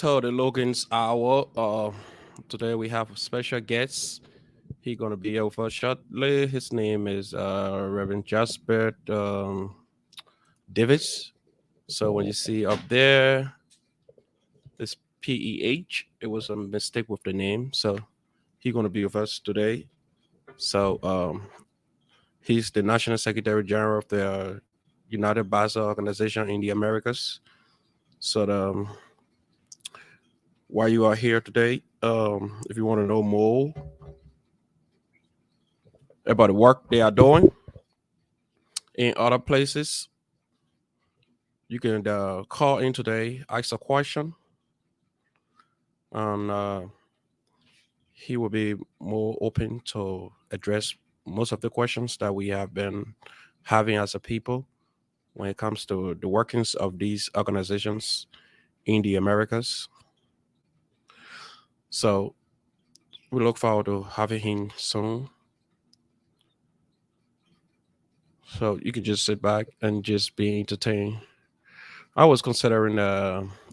to the Logan's Hour. Today we have a special guest. He gonna be over shortly. His name is Reverend Jospeh Davis. So when you see up there, this PEH, it was a mistake with the name. So he gonna be with us today. So he's the National Secretary General of the United Bassa Organization in the Americas. So why you are here today? If you want to know more about the work they are doing in other places, you can call in today, ask a question, and he will be more open to address most of the questions that we have been having as a people when it comes to the workings of these organizations in the Americas. So we look forward to having him soon. So you can just sit back and just be entertained. I was considering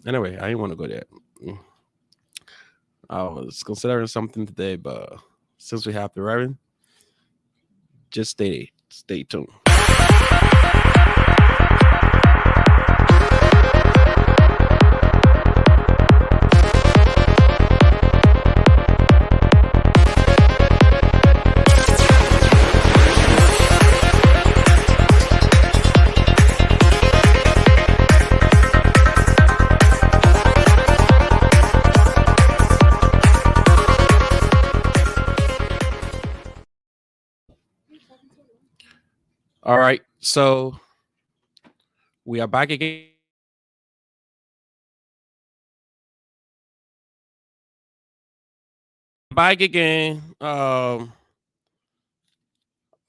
anyway, I didn't want to go there. Mm. I was considering something today, but since we have the Reverend, just stay tuned. All right, so we are back again. Back again. All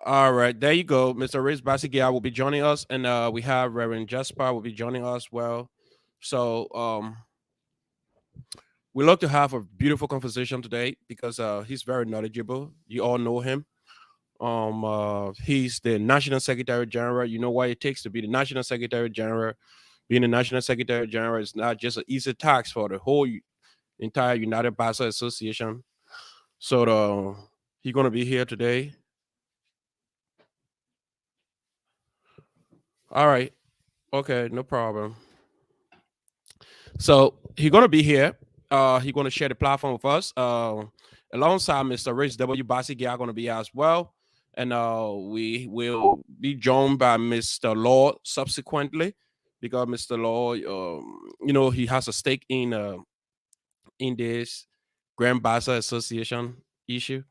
right, there you go. Mr. Riz Basigia will be joining us, and we have Reverend Jospeh will be joining us. Well, so we love to have a beautiful conversation today because he's very knowledgeable. You all know him. He's the National Secretary General. You know what it takes to be the National Secretary General. Being the National Secretary General is not just an easy task for the whole entire United Bassa Association. So he's gonna be here today. All right. Okay, no problem. So he's gonna be here. He's gonna share the platform with us. Alongside Mr. Rich W. Basigi are gonna be here as well. And we will be joined by Mr. Law subsequently because Mr. Law, he has a stake in this Grand Bassa Association issue.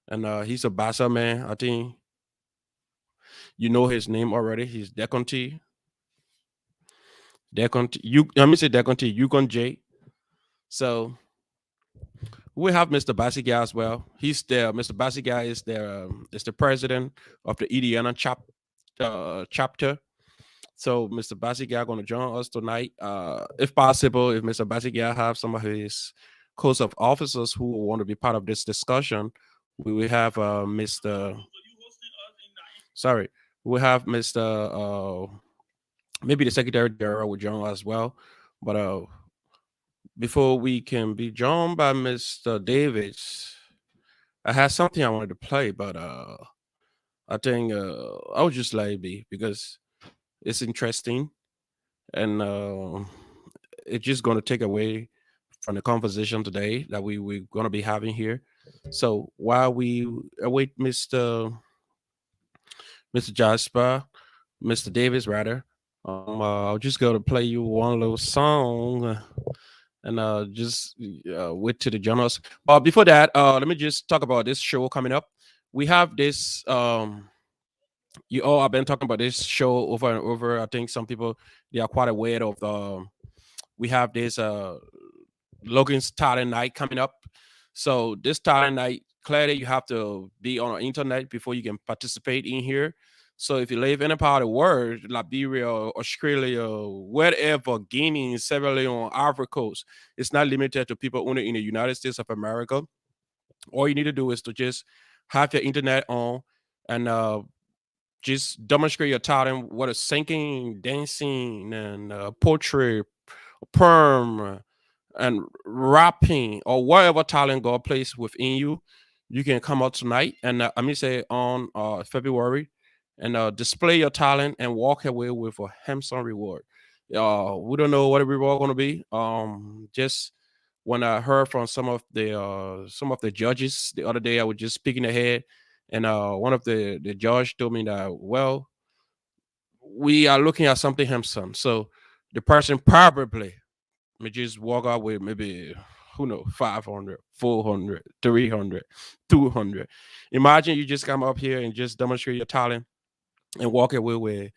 And he's a Bassa man. I think you know his name already. He's Deconti. Deconti. Let me say Deconti. Yukon J. So we have Mr. Basiga as well. He's there. Mr. Basiga is the president of the Indiana chapter. So Mr. Basiga going to join us tonight. If possible, if Mr. Basiga have some of his course of officers who want to be part of this discussion, we will have Mr. Sorry, we have Mr. Maybe the Secretary General will join us as well. But before we can be joined by Mr. Davis, I had something I wanted to play, but I think I'll just let it be because it's interesting and it's just going to take away from the conversation today that we're going to be having here. So while we await Mr. Jasper, Mr. Davis rather, I'll just go to play you one little song and just wait to the journals. But before that, let me just talk about this show coming up. We have this. You all have been talking about this show over and over. I think some people they are quite aware of. We have this Logan's talent night coming up. So this talent night, clearly you have to be on the internet before you can participate in here. So if you live in a part of the world, Liberia, Australia, wherever, Guinea, Sierra Leone, Ivory Coast, it's not limited to people only in the United States of America. All you need to do is to just have your internet on and just demonstrate your talent, what is singing, dancing, and poetry, perm, and rapping or whatever talent God placed within you, you can come out tonight and I mean say on February and display your talent and walk away with a handsome reward. We don't know what the reward going to be. Just when I heard from some of the judges the other day, I was just speaking ahead, and one of the judge told me that well, we are looking at something handsome. So the person probably may just walk out with maybe who knows 500, 400, 300, 200. Imagine you just come up here and just demonstrate your talent and walk away with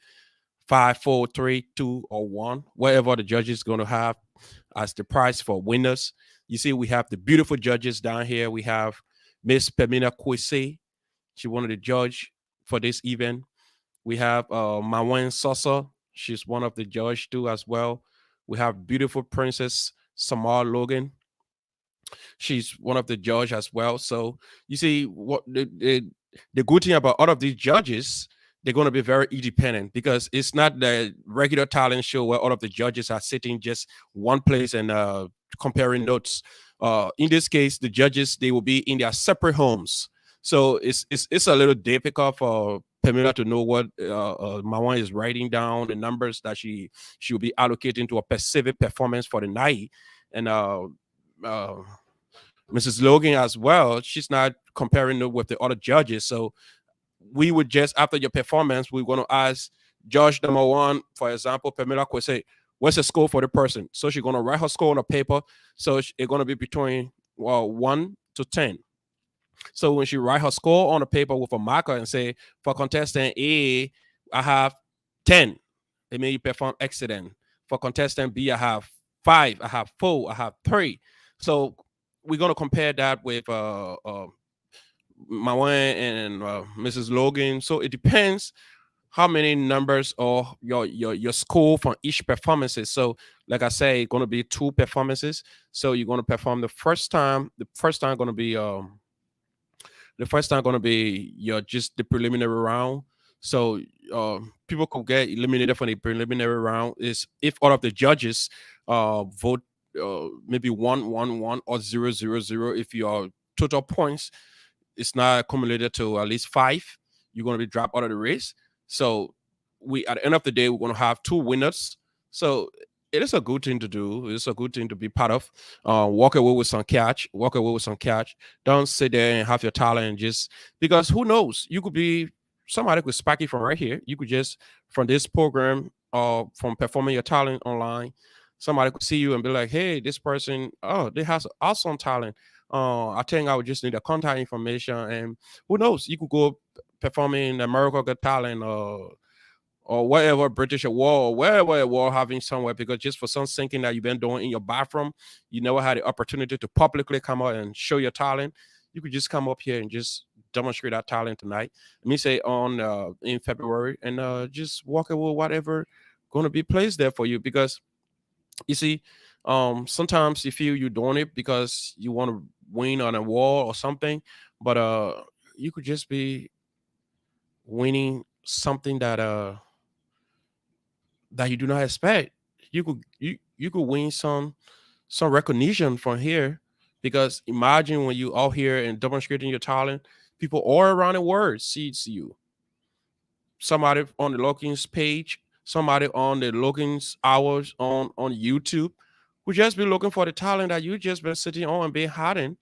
five, four, three, two, or one, whatever the judge is going to have as the prize for winners. You see, we have the beautiful judges down here. We have Miss Pamina Kwesi. She one of the judge for this event. We have Mawen Sosa. She's one of the judge too as well. We have beautiful Princess Samar Logan. She's one of the judge as well. So you see what the good thing about all of these judges, they're going to be very independent because it's not the regular talent show where all of the judges are sitting just one place and comparing notes. In this case, the judges they will be in their separate homes, so it's a little difficult for Pamela to know what Mawan is writing down the numbers that she will be allocating to a specific performance for the night, and uh, Mrs. Logan as well. She's not comparing it with the other judges. So we would just after your performance, we're going to ask judge number one, for example, Pamela could say, "What's the score for the person?" So she's going to write her score on a paper. So it's going to be between 1 to 10. So when she write her score on the paper with a marker and say, "For contestant A, I have 10," it means you perform excellent. For contestant B, I have 5, I have 4, I have 3. So we're going to compare that with my one and Mrs. Logan. So it depends how many numbers or your score for each performances. So like I say, it's gonna be 2 performances. So you're gonna perform the first time. The first time gonna be your just the preliminary round. So people could get eliminated from the preliminary round is if all of the judges vote maybe 1-1-1 or 0-0-0 if your total points it's not accumulated to at least 5, you're going to be dropped out of the race. So we at the end of the day, we're going to have 2 winners. So it is a good thing to do. It's a good thing to be part of. Walk away with some catch. Walk away with some catch. Don't sit there and have your talent and just because who knows? You could be somebody could spark you from right here. You could just from this program or from performing your talent online. Somebody could see you and be like, "Hey, this person, oh, they has awesome talent. I think I would just need a contact information, and who knows? You could go performing in America Got Talent or whatever British award or wherever award having somewhere because just for some thinking that you've been doing in your bathroom, you never had the opportunity to publicly come out and show your talent. You could just come up here and just demonstrate that talent tonight. Let me say on in February and just walk away with whatever going to be placed there for you because you see, sometimes you feel you're doing it because you want to win on a wall or something, but you could just be winning something that you do not expect. You could win some recognition from here because imagine when you out here and demonstrating your talent, people all around the world sees you. Somebody on the Logan's page, somebody on the Logan's hours on YouTube who just be looking for the talent that you just been sitting on and been hiding.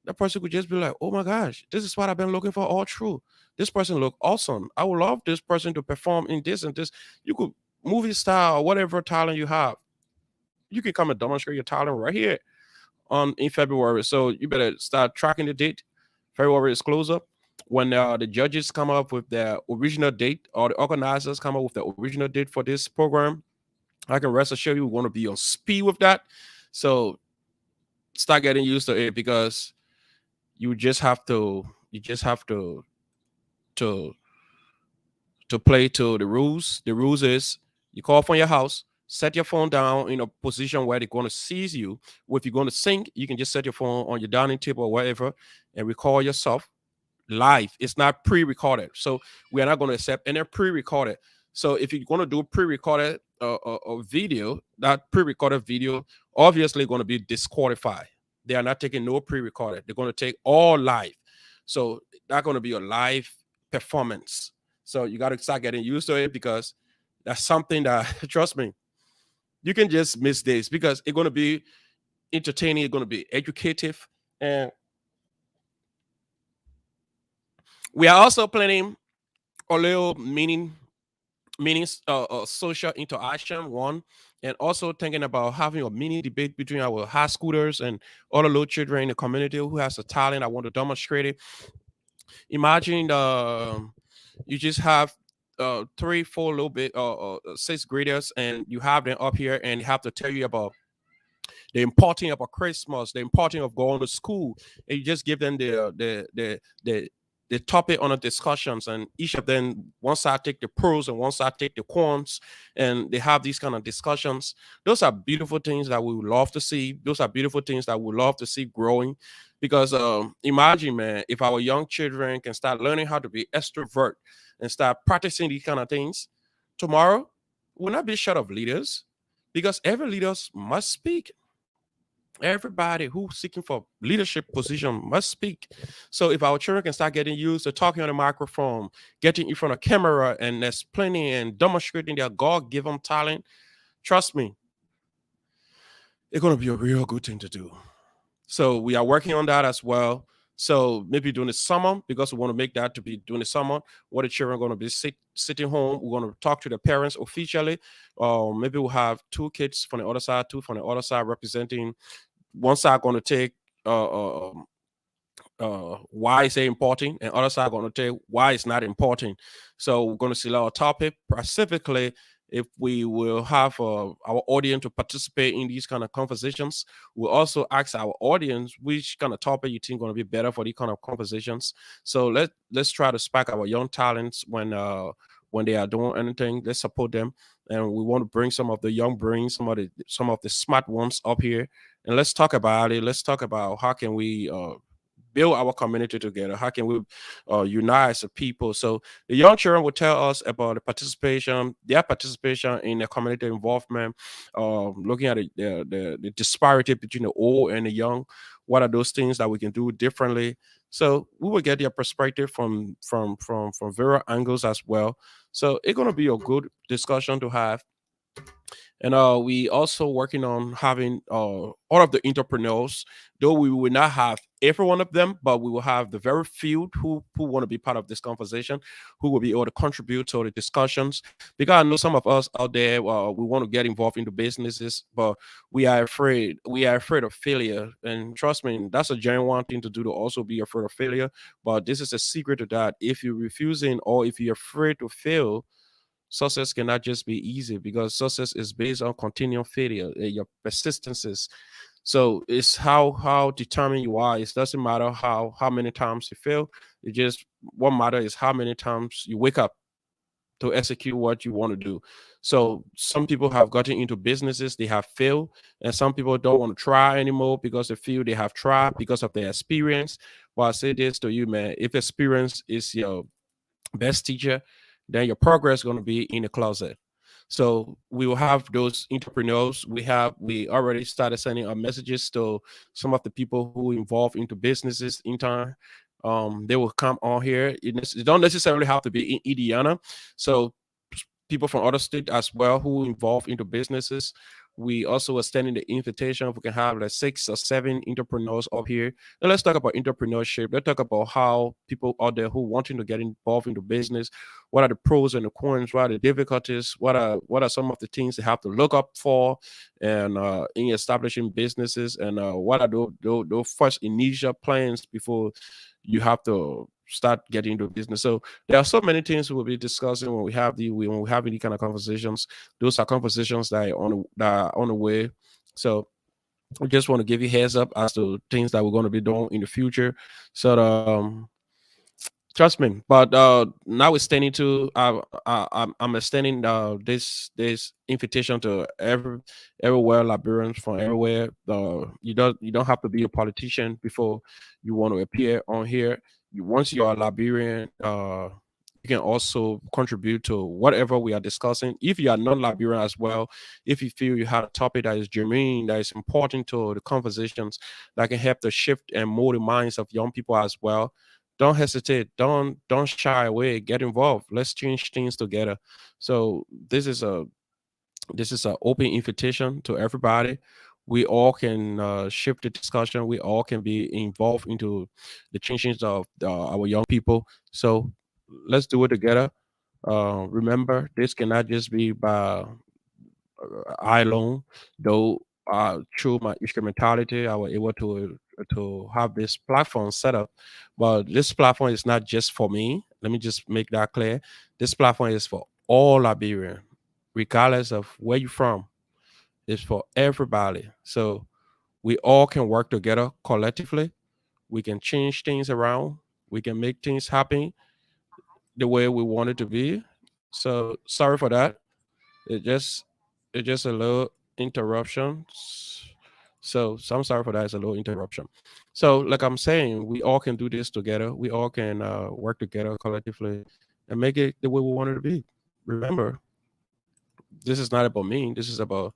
That person could just be like, "Oh my gosh, this is what I've been looking for all through. This person look awesome. I would love this person to perform in this and this." You could movie style or whatever talent you have. You can come and demonstrate your talent right here on in February. So you better start tracking the date. February is close up. When the judges come up with their original date or the organizers come up with the original date for this program, I can rest assured you we're going to be on speed with that. So start getting used to it because you just have to play to the rules. The rules is you call from your house, set your phone down in a position where they're going to seize you. Or if you're going to sing, you can just set your phone on your dining table or wherever and record yourself live. It's not pre-recorded. So we are not going to accept any pre-recorded. So if you're going to do pre-recorded, a video, that pre-recorded video, obviously going to be disqualified. They are not taking no pre-recorded. They're going to take all live. So that's going to be a live performance. So you got to start getting used to it, because that's something that trust me, you can just miss this, because it's going to be entertaining, it's going to be educative, and we are also planning a little mini social interaction one, and also thinking about having a mini debate between our high schoolers and all the little children in the community who has a talent. I want to demonstrate it. Imagine you just have three, four little bit sixth graders, and you have them up here and have to tell you about the importance of a Christmas, the importance of going to school, and you just give them the topic on the discussions, and each of them, one side take the pros and one side take the cons, and they have these kind of discussions. Those are beautiful things that we would love to see. Those are beautiful things that we would love to see growing, because imagine, man, if our young children can start learning how to be extrovert and start practicing these kind of things, tomorrow we'll not be short of leaders, because every leaders must speak. Everybody who's seeking for leadership position must speak. So if our children can start getting used to talking on the microphone, getting in front of camera and explaining and demonstrating their God-given talent, trust me, it's going to be a real good thing to do. So we are working on that as well. So maybe during the summer, because we want to make that to be during the summer, what the children are going to be sitting home. We're going to talk to the parents officially. Maybe we'll have two kids from the other side, two from the other side, representing one side going to take why is it important, and other side going to tell you why it's not important. So we're going to select our topic specifically. If we will have our audience to participate in these kind of conversations, we'll also ask our audience which kind of topic you think going to be better for these kind of conversations. So let's try to spark our young talents when they are doing anything. Let's support them, and we want to bring some of the young brains, some of the smart ones up here, and let's talk about it. Let's talk about how can we build our community together. How can we unite as a people? So the young children will tell us about their participation in the community involvement, looking at the disparity between the old and the young. What are those things that we can do differently? So we will get their perspective from various angles as well. So it's gonna be a good discussion to have. And we also working on having all of the entrepreneurs, though we will not have every one of them, but we will have the very few who want to be part of this conversation, who will be able to contribute to the discussions. Because I know some of us out there, we want to get involved into businesses, but we are afraid of failure. And trust me, that's a genuine thing to do, to also be afraid of failure. But this is a secret to that. If you're refusing, or if you're afraid to fail, success cannot just be easy, because success is based on continual failure, your persistences. So it's how determined you are. It doesn't matter how many times you fail. It just what matter is how many times you wake up to execute what you want to do. So some people have gotten into businesses, they have failed, and some people don't want to try anymore because they feel they have tried because of their experience. But I say this to you, man: if experience is your best teacher, then your progress is going to be in the closet. So we will have those entrepreneurs. We already started sending our messages to some of the people who involved into businesses in time. They will come on here. It don't necessarily have to be in Indiana. So people from other states as well who involved into businesses. We also are extending the invitation. If we can have like 6 or 7 entrepreneurs up here. And let's talk about entrepreneurship. Let's talk about how people out there who wanting to get involved into business, what are the pros and the cons, what are the difficulties, what are some of the things they have to look up for, and in establishing businesses, and what are those first initial plans before you have to start getting into business. So there are so many things we'll be discussing when we have any kind of conversations. Those are conversations that are on the way. So we just want to give you heads up as to things that we're going to be doing in the future. So trust me. But now we're standing to I'm extending this invitation to everywhere Liberians from everywhere. You don't have to be a politician before you want to appear on here. Once you're a Liberian, You can also contribute to whatever we are discussing. If you are non-Liberian as well, if you feel you have a topic that is germane, that is important to the conversations, that can help to shift and mold the minds of young people as well, don't hesitate. Don't shy away. Get involved. Let's change things together. So this is an open invitation to everybody. We all can shift the discussion. We all can be involved into the changes of our young people. So let's do it together. Remember, this cannot just be by I alone, though. Through my instrumentality, I was able to have this platform set up. But this platform is not just for me. Let me just make that clear. This platform is for all Liberian, regardless of where you're from. It's for everybody. So we all can work together collectively. We can change things around. We can make things happen the way we want it to be. So sorry for that. It just it's just a little interruption. So I'm sorry for that. It's a little interruption. So like I'm saying, we all can do this together. We all can work together collectively and make it the way we want it to be. Remember, this is not about me. This is about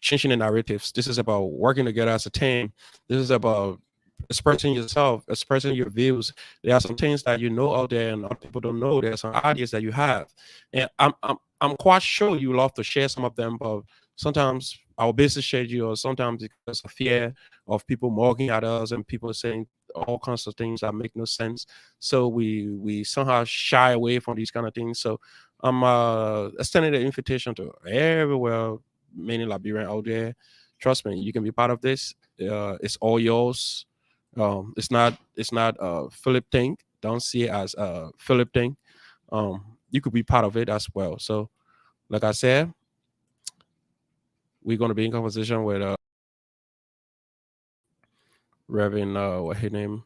changing the narratives. This is about working together as a team. This is about expressing yourself, expressing your views. There are some things that you know out there and other people don't know. There are some ideas that you have. And I'm quite sure you love to share some of them, but sometimes our business schedule, or sometimes because of fear of people mocking at us and people saying all kinds of things that make no sense. So we somehow shy away from these kind of things. So I'm extending the invitation to everywhere, many Liberian out there. Trust me, you can be part of this. It's all yours. It's not a Philip thing. Don't see it as a Philip thing. You could be part of it as well. So, like I said, we're gonna be in conversation with Reverend what his name,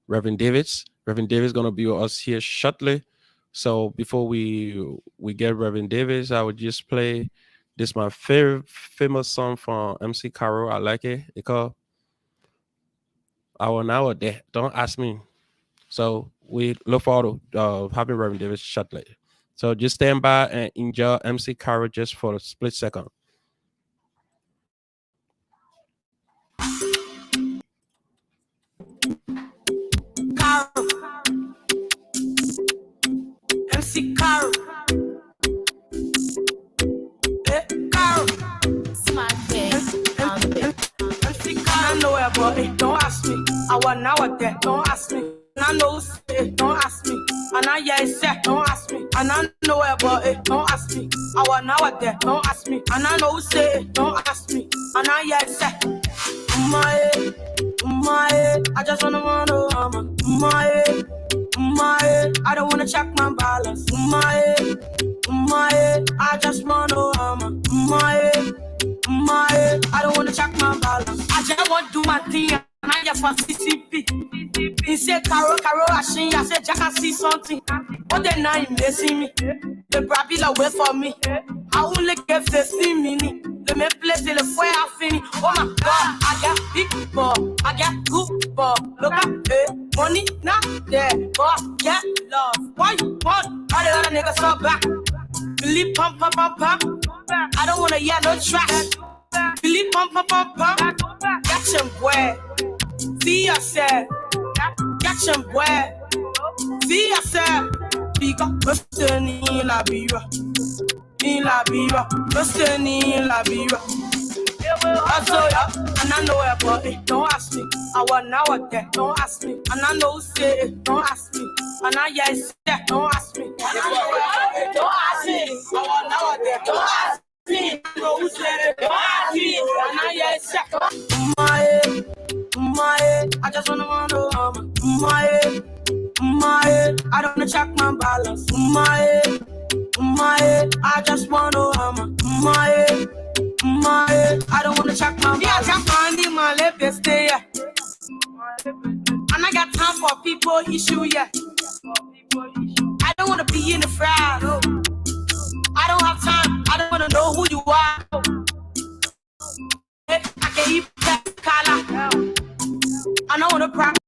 Reverend Davids. Reverend Davids gonna be with us here shortly. So before we get Reverend Davids, I would just play this my favorite famous song from MC Caro. I like it. It called "Our Now or There." Don't ask me. So we look forward to having Reverend Davids shortly. So just stand by and enjoy MC Caro just for a split second. Caro, MC Caro, Caro. Smart MC Caro, I know it, but don't ask me. I want now or there, don't ask me. I know it, don't ask me. And I yeah, it's set, don't ask me. And I know about it, don't ask me. I want now or there, don't ask me. And I know it, don't ask me. And I yeah, it's set. My head, I just wanna my head, I don't wanna check my balance. My head, I just wanna my head, I don't wanna check my balance. I just want to do my thing. And I just want CCP. He said, Caro, I said, Jack, I see something. What the night missing me? The Brabilla wait for me. I only get 15 minutes. Let me play till the fire I finish. Oh my God, I got big ball, I got good ball. Look at it, money not there, but I get love. Why you want? All the other niggas so back. Believe pump. I don't wanna hear no trash. Believe pump. Catch him boy. See yourself. Catch him boy. See yourself. Big up, Mr. Nila Bira. Mr. Nila Bira. Also, and I know about it, don't ask me. I want now or there, don't ask me. And I know say it, don't ask me. And I yes, there, don't ask me. And I know about it, don't ask me. I want now or there, don't ask me. I know who said it, don't ask me. And I yes, there. My head, I just wanna my head, I don't wanna check my balance. My head, I just wanna my head, I don't wanna check my balance. Yeah, check my left stay. And I got time for people issue, yeah. I don't wanna be in the crowd. No. I don't have time. I don't wanna know who you are. I can eat that color. I don't wanna practice.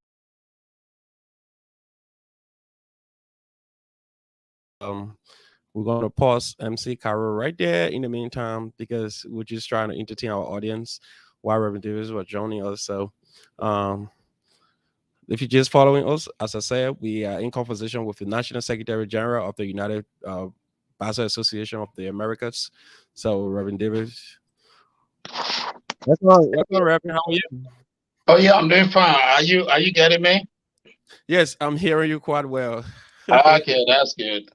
we're gonna pause MC Carol right there in the meantime because we're just trying to entertain our audience while Reverend Davis was joining us. So, um, if you're just following us, as I said, we are in conversation with the National Secretary General of the United Bassa Association of the Americas. So, Reverend Davis, what's on, Reverend? How are you? Oh yeah, I'm doing fine. Are you getting me? Yes, I'm hearing you quite well. Okay, that's good.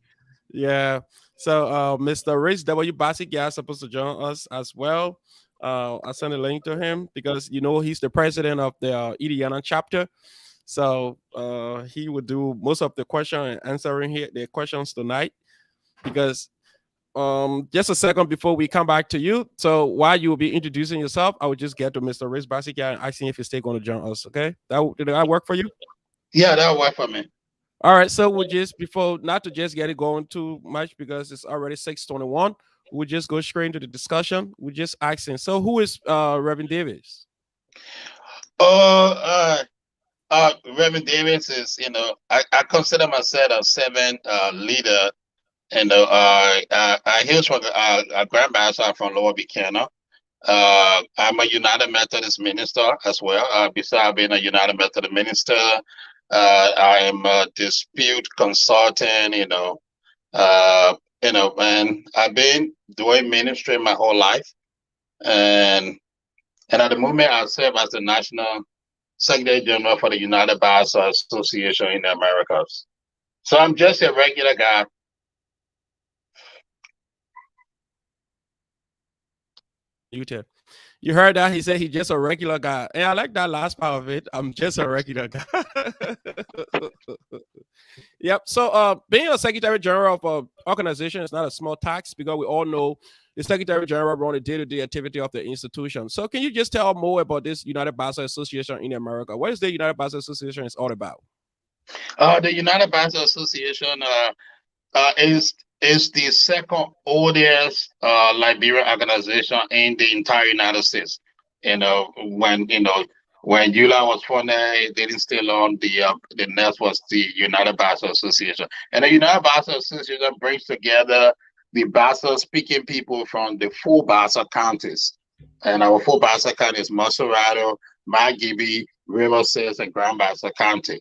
Yeah. So, Mr. Rich W. Bassiga is supposed to join us as well. I sent a link to him because he's the president of the Indiana chapter. So he would do most of the question and answering here the questions tonight. Because just a second before we come back to you. So while you will be introducing yourself, I will just get to Mr. Rich Bassiga and asking if he's still going to join us. Okay, did that work for you? Yeah, that'll work for me. All right, so we'll just before not to just get it going too much because it's already 6:21. We'll just go straight into the discussion. We're just asking. So who is Reverend Davis? Oh, Reverend Davis is, I consider myself a servant leader. I hail from a Grand Bassa from Lower Buchanan. I'm a United Methodist minister as well. Besides being a United Methodist minister, I am a dispute consultant. And I've been doing ministry my whole life, and at the moment I serve as the national secretary general for the United Bassa Association in the Americas. So I'm just a regular guy. You tell. You heard that? He said he's just a regular guy. And I like that last part of it. I'm just a regular guy. Yep. So being a secretary general of an organization is not a small task because we all know the secretary general run the day-to-day activity of the institution. So can you just tell more about this United Bassa Association in America? What is the United Bassa Association is all about? The United Bassa Association is the second oldest Liberian organization in the entire United States. When Eula was founded, they didn't stay on. The next was the United Bassa Association, and the United Bassa Association brings together the Bassa speaking people from the four Bassa counties, and our four Bassa counties: Masorado, Magibie, Riverside, and Grand Bassa County.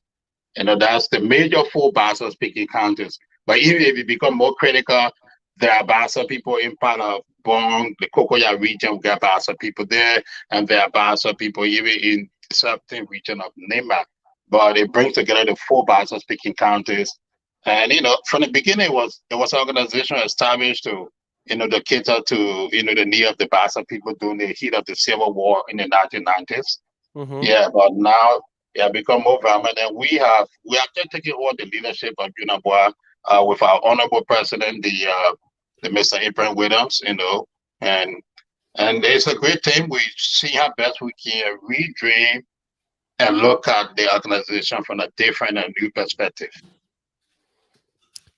That's the major four Bassa speaking counties. But even if you become more critical, there are Bassa people in part of Bong, the Kokoya region, we got Bassa people there, and there are Bassa people even in the certain region of Nema. But it brings together the four Bassa speaking counties. And from the beginning it was an organization established to cater to the need of the Bassa people during the heat of the Civil War in the 1990s. Mm-hmm. Yeah, but now it has become more vibrant, and we are just taking over the leadership of UNABOA with our honorable president, the Mr. Abraham Williams, and it's a great thing. We see how best we can redream and look at the organization from a different and new perspective.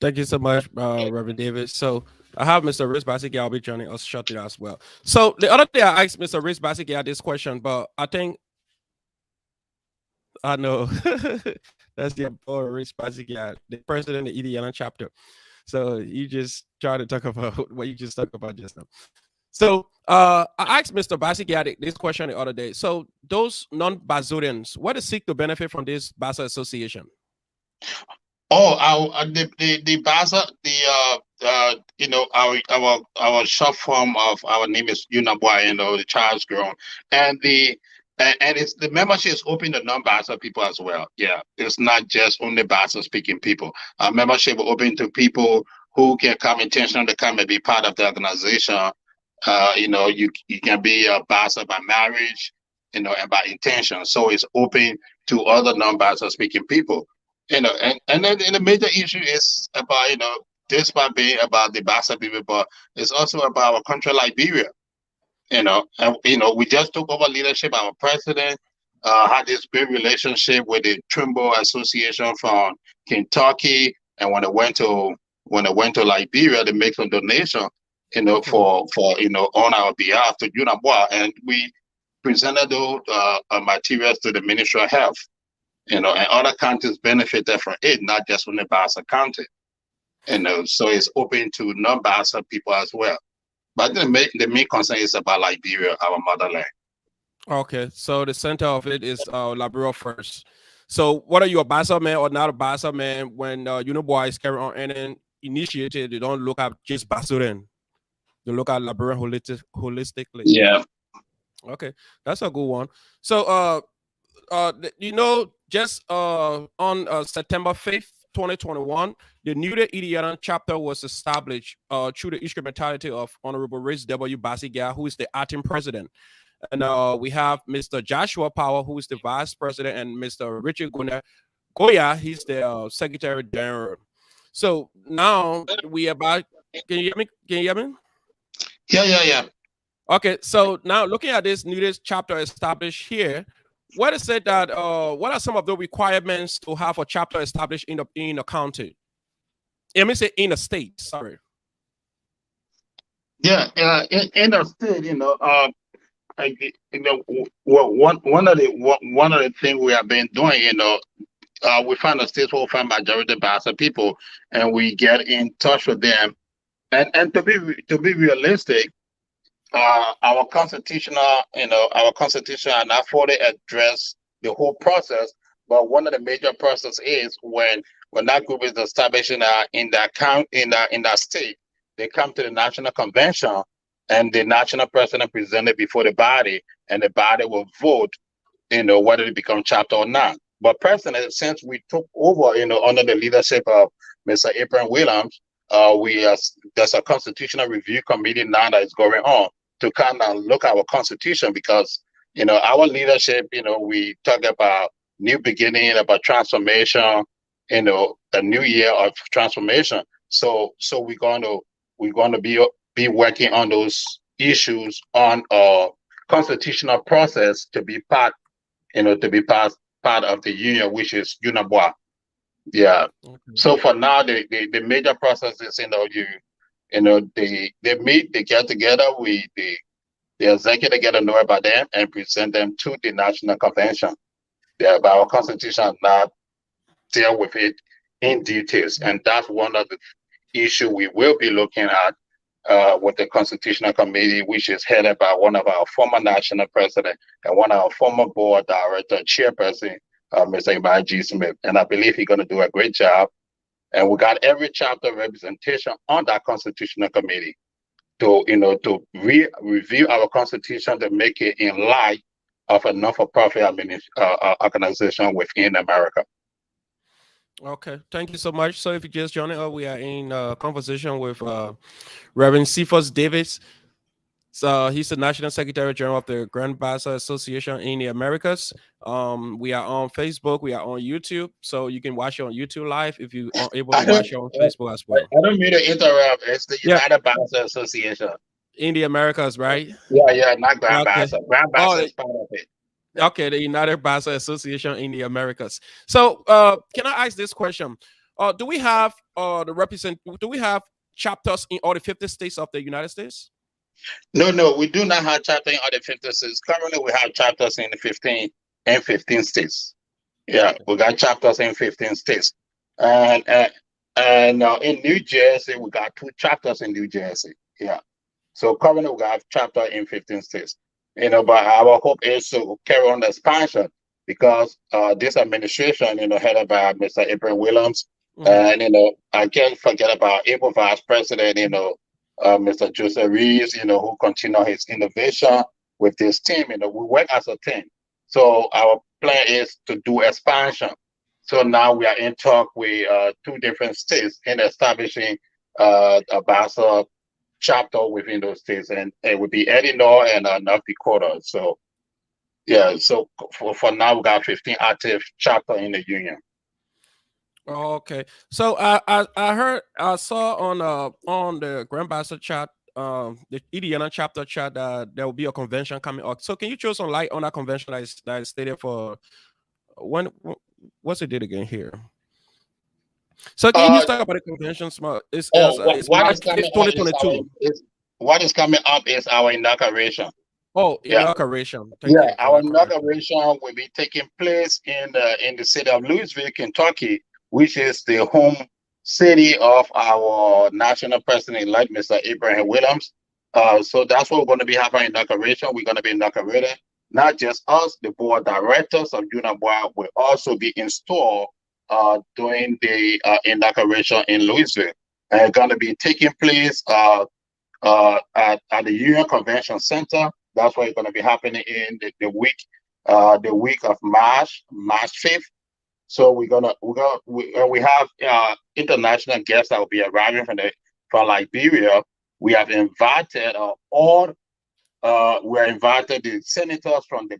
Thank you so much, Reverend David. So I have Mr. Rich Basiki. I'll be joining us shortly as well. So the other day I asked Mr. Rich Basiki this question, but I think I know that's the Rich Basiki, the president of the Indiana chapter. So you just try to talk about what you just talked about just now. So I asked Mr. Basiki this question the other day. So those non-Bazurians, what is seek to benefit from this Bassa Association? Oh, the Bassa, our short form of our name is Unabwa, the child's grown, and it's the membership is open to non-Bassa people as well. Yeah, it's not just only Bassa speaking people. Our membership is open to people who can come intentionally to come and be part of the organization. You can be a Bassa by marriage, and by intention. So it's open to other non-Bassa speaking people. And then the major issue is about this might be about the Bassa people, but it's also about our country, Liberia. And we just took over leadership. Our president had this great relationship with the Trimble Association from Kentucky, and when they went to Liberia, they make some donation, for on our behalf to UNABWA, and we presented those materials to the Ministry of Health. And other counties benefited from it, not just from the Bassa County. So it's open to non-Bassa people as well. But the main concern is about Liberia, our motherland. Okay, so the center of it is Liberia first. So, what are you, a Bassa man or not a Bassa man? When Uniboy is carrying on and then initiated, they don't look at just Bassurin. They look at Liberia holistically. Yeah. Okay, that's a good one. So, just on September 5th, 2021, the New Day Indiana chapter was established through the instrumentality of Honorable Rich W. Basiga, who is the acting president. And we have Mr. Joshua Power, who is the vice president, and Mr. Richard Goya, he's the secretary general. So now we about, can you hear me? Can you hear me? Yeah. Okay, so now looking at this newest chapter established here, what is it that what are some of the requirements to have a chapter established in a county? Let me say in a state. Sorry. Yeah. In the state, one of the things we have been doing, we find a state where we find majority Bassa people, and we get in touch with them. And to be realistic, our constitution are not fully address the whole process. But one of the major process is when that group is established in that count in that state, they come to the national convention, and the national president presented before the body, and the body will vote, whether it become chapter or not. But personally, since we took over, under the leadership of Mr. Abraham Williams, there's a constitutional review committee now that is going on to kind of look at our constitution, because our leadership, we talk about new beginning, about transformation, a new year of transformation. So we're going to be working on those issues on a constitutional process to be part of the union, which is UNABWA. Yeah. Okay. So for now, the major process is, they meet, they get together, the executive get to know about them and present them to the national convention. Yeah, but our constitution not deal with it in details, and that's one of the issue we will be looking at with the constitutional committee, which is headed by one of our former national president and one of our former board director chairperson, Mr. Imai G. Smith, and I believe he's going to do a great job. And we got every chapter representation on that constitutional committee to review our constitution to make it in light of a non-for-profit organization within America. Okay, thank you so much. So if you just joining us, we are in conversation with Reverend Cephas Davis. So he's the National Secretary General of the Grand Bassa Association in the Americas. We are on Facebook, we are on YouTube, so you can watch it on YouTube live if you are able to watch it on Facebook as well. I don't mean to interrupt. It's the United Bassa Association in the Americas, right? Yeah, not Grand Bassa. Grand Bassa is part of it. Okay, the United Bassa Association in the Americas. So, can I ask this question? Do we have Do we have chapters in all the 50 states of the United States? No, we do not have chapters in all the 50 states. Currently, we have chapters in the 15 states. Yeah, we got chapters in 15 states, and in New Jersey, we got 2 chapters in New Jersey. Yeah, so currently we have chapter in 15 states. But our hope is to carry on the expansion, because this administration, headed by Mr. Abraham Williams, and I can't forget about able Vice President, Mr. Joseph Reeves, who continue his innovation with this team. We work as a team. So our plan is to do expansion. So now we are in talk with 2 different states in establishing a Bassa chapter within those states, and it would be Illinois and North Dakota. So yeah, so for now we got 15 active chapter in the union. Oh, okay. So I saw on the Grand Bassa chat, the Indiana chapter chat, that there will be a convention coming up. So can you throw some light on that convention that is stated for what's the date again here? So can you just talk about the convention? It's March 5th, 2022. What is coming up is our inauguration. Oh, inauguration. Yeah, our inauguration will be taking place in the city of Louisville, Kentucky, which is the home city of our national president-elect, Mr. Abraham Williams. So that's what we're going to be having inauguration. We're going to be inaugurating not just us, the board of directors of UNABWA will also be installed during the inauguration in Louisville. And it's going to be taking place at the Union Convention Center. That's where it's going to be happening in the week of March 5th. So we have international guests that will be arriving from Liberia. We have invited all. We're invited the senators from the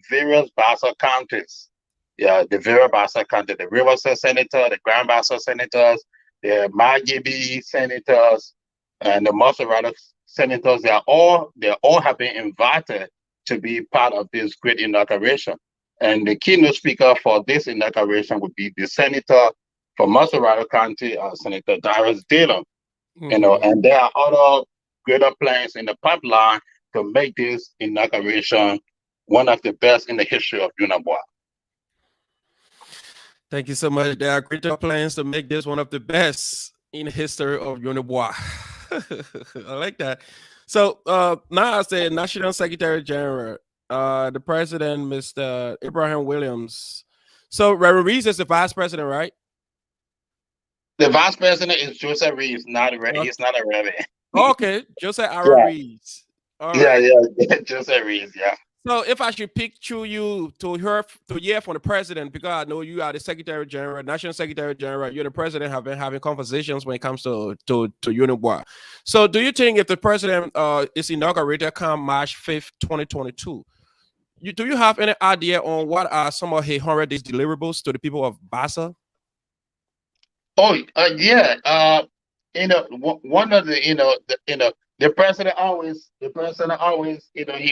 various Bassa counties. Yeah, the various Bassa counties, the Riverside Senator, the Grand Bassa senators, the Margibi senators, and the Maserati senators. They all have been invited to be part of this great inauguration. And the keynote speaker for this inauguration would be the senator from Maserati County, Senator Darius Dillon. And there are other greater plans in the pipeline to make this inauguration one of the best in the history of UNABWA. Thank you so much. There are greater plans to make this one of the best in the history of UNABWA. I like that. So now I say National Secretary General, the president, Mr. Abraham Williams. So Reverend Reese is the vice president, right? The vice president is Joseph Reeves, not a reverend. He's not a reverend. Okay, Joseph Aaron Reese. All right. Yeah, Joseph Reeves, yeah. So if I should picture you to hear from the president, because I know you are the Secretary General, National Secretary General, you're the president, have been having conversations when it comes to UNABWA. So do you think if the president is inaugurated come March 5th, 2022, do you have any idea on what are some of his 100 days deliverables to the people of Bassa? Oh, yeah. One of the president always, he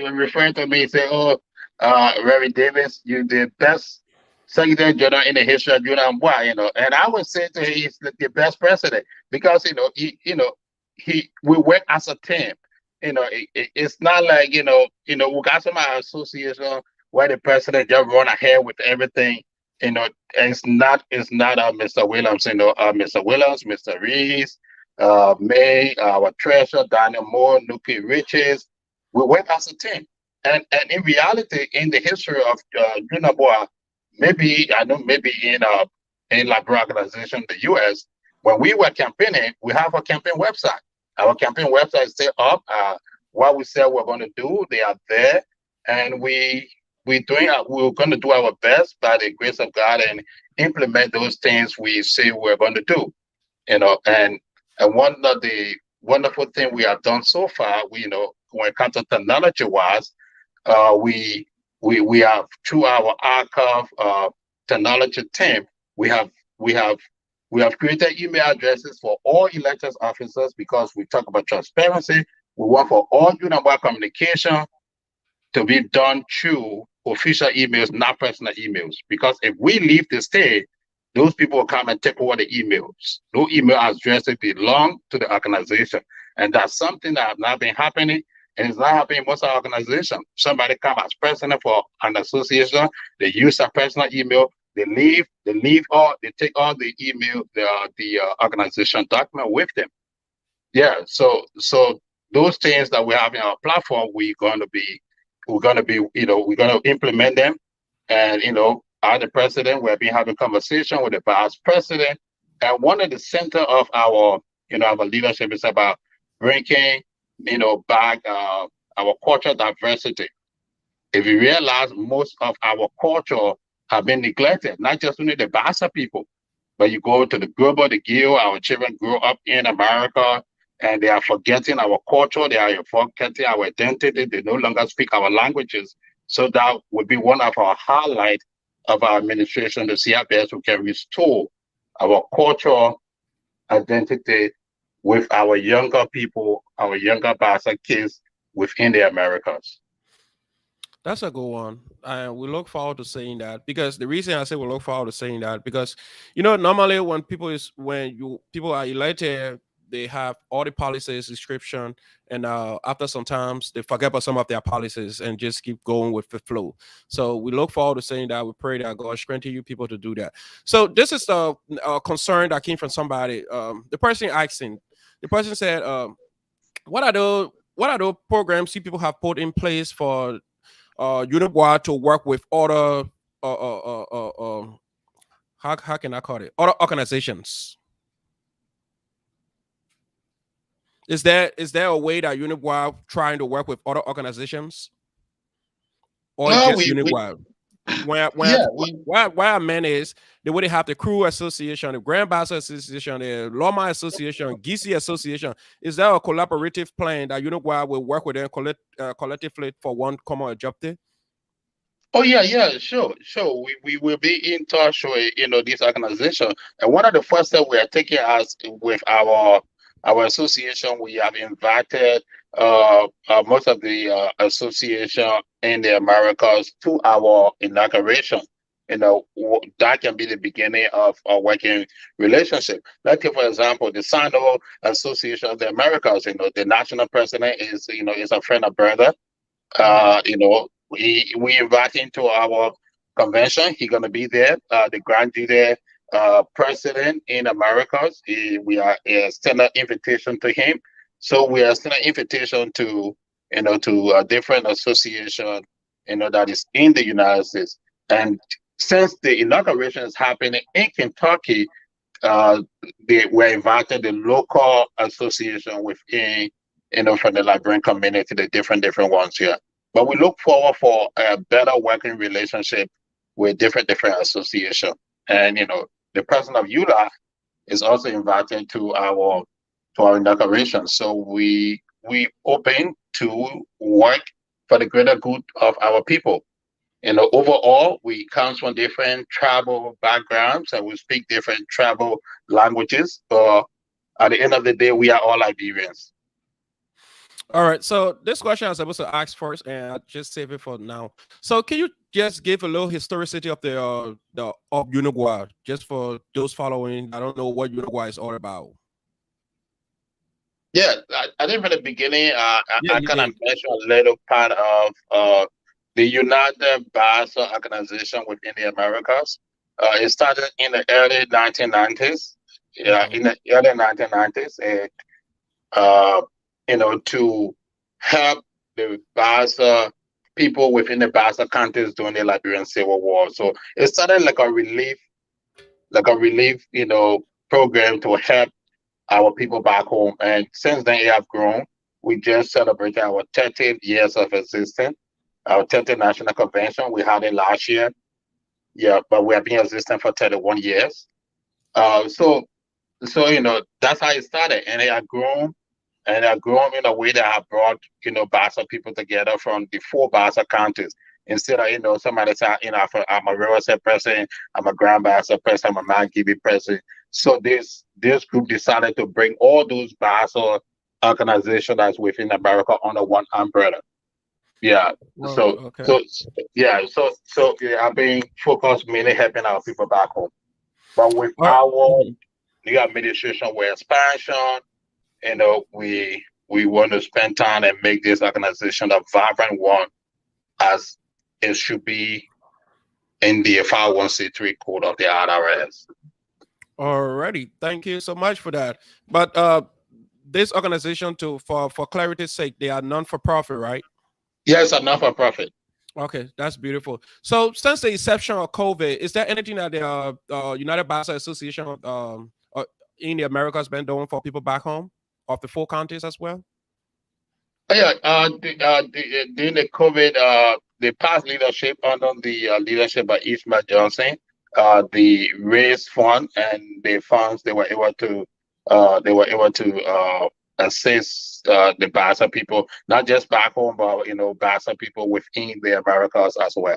would refer to me and say, "Oh, Reverend Davis, you're the best Secretary General in the history of UNABWA," and I would say to him, he's the best president because we work as a team. It's not like we got some association where the president just run ahead with everything. It's not Mr. Williams, Mr. Williams, Mr. Reese, May, our treasurer, Daniel Moore, Nuki Riches. We work as a team. And in reality, in the history of UNABWA, maybe in Liberia organization, the US, when we were campaigning, we have a campaign website. Our campaign website is still up. What we said we're going to do, they are there. And we're going to do our best by the grace of God and implement those things we say we're going to do. And one of the wonderful things we have done so far, when it comes to technology wise, we have through our archive technology team, we have created email addresses for all elected officers because we talk about transparency. We want for all UNABWA communication to be done through official emails, not personal emails. Because if we leave the state, those people will come and take over the emails. No email addresses belong to the organization. And that's something that has not been happening. And it's not happening in most of our organizations. Somebody come as president for an association, they use a personal email, they take all the email, the organization document with them. Yeah, so those things that we have in our platform, we're going to implement them. And as the president, we've been having conversation with the vice president. And one of the center of our leadership is about bringing back our cultural diversity. If you realize most of our culture have been neglected, not just only the Bassa people, but you go to the global, the Gil, our children grow up in America and they are forgetting our culture, they are forgetting our identity, they no longer speak our languages. So that would be one of our highlights of our administration to see how best we can restore our cultural identity with our younger people, our younger Bassa kids within the Americas. That's a good one. We look forward to saying that because the reason I say we look forward to saying that because normally when people are elected, they have all the policies description, and after sometimes they forget about some of their policies and just keep going with the flow. So we look forward to saying that. We pray that God strengthen you people to do that. So this is the concern that came from somebody. The person asking, the person said, what are those programs you people have put in place for Unibwa to work with other how can I call it, other organizations? Is there a way that Unibwa trying to work with other organizations, or No, just we Unibwa? Where yeah, we I meant is they would have the Crew Association, the Grand Bassa Association, the Loma Association, Gisi Association. Is there a collaborative plan that Unibwa will work with them collectively for one common objective? Oh yeah, sure. We will be in touch with this organization, and one of the first steps we are taking as with our association, we have invited most of the association in the Americas to our inauguration. That can be the beginning of a working relationship. Like for example, the Sino Association of the Americas. The national president is a friend of brother. Mhm. We invite him to our convention. He's gonna be there. The Grand Jude president in Americas. We are sending an invitation to him. So we are sending an invitation to a different association that is in the United States. And since the inauguration is happening in Kentucky, uh, they were invited the local association within, from the Liberian community, the different ones here. But we look forward for a better working relationship with different association. And the president of ULA is also invited to our inauguration. So we open to work for the greater good of our people. Overall, we come from different tribal backgrounds and we speak different tribal languages. But at the end of the day, we are all Liberians. All right. So this question I was supposed to ask first, and I just save it for now. So can you just give a little historicity of the of Uruguay, just for those following? I don't know what Uruguay is all about. Yeah, I think from the beginning, Yeah, I you kind of did. mentioned a little part of the United Bassa organization within the Americas. It started in the early 1990s. Yeah, Okay. in the early 1990s, uh, to help the Bassa people within the Bassa counties during the Liberian Civil War. So it started like a relief, program to help our people back home. And since then, it have grown. We just celebrated our 30th years of existence, our 30th national convention. We had it last year. Yeah, but we have been existing for 31 years. So that's how it started, and it had grown, in a way that have brought Bassa people together from the four Bassa counties. Instead of somebody say I'm a Riverside person, I'm a Grand Bassa person, I'm a Mount Gibby person. So this group decided to bring all those Bassa organizations that's within America under one umbrella. Yeah. Well, So okay. so yeah. So yeah, I've been focused mainly helping our people back home, but with All right. our Mhm. new administration with expansion, we want to spend time and make this organization a vibrant one as it should be in the 501c3 code of the IRS. Alrighty. Thank you so much for that. But this organization, to for clarity's sake, they are non for profit, right? Yes, a not-for-profit. Okay, that's beautiful. So, since the inception of COVID, is there anything that the United Bassa Association in the Americas been doing for people back home of the four counties as well? Yeah, during the COVID, the past leadership under the leadership of Ishmael Johnson, the raised fund and the funds they were able to assist the Bassa people, not just back home, but Bassa people within the Americas as well.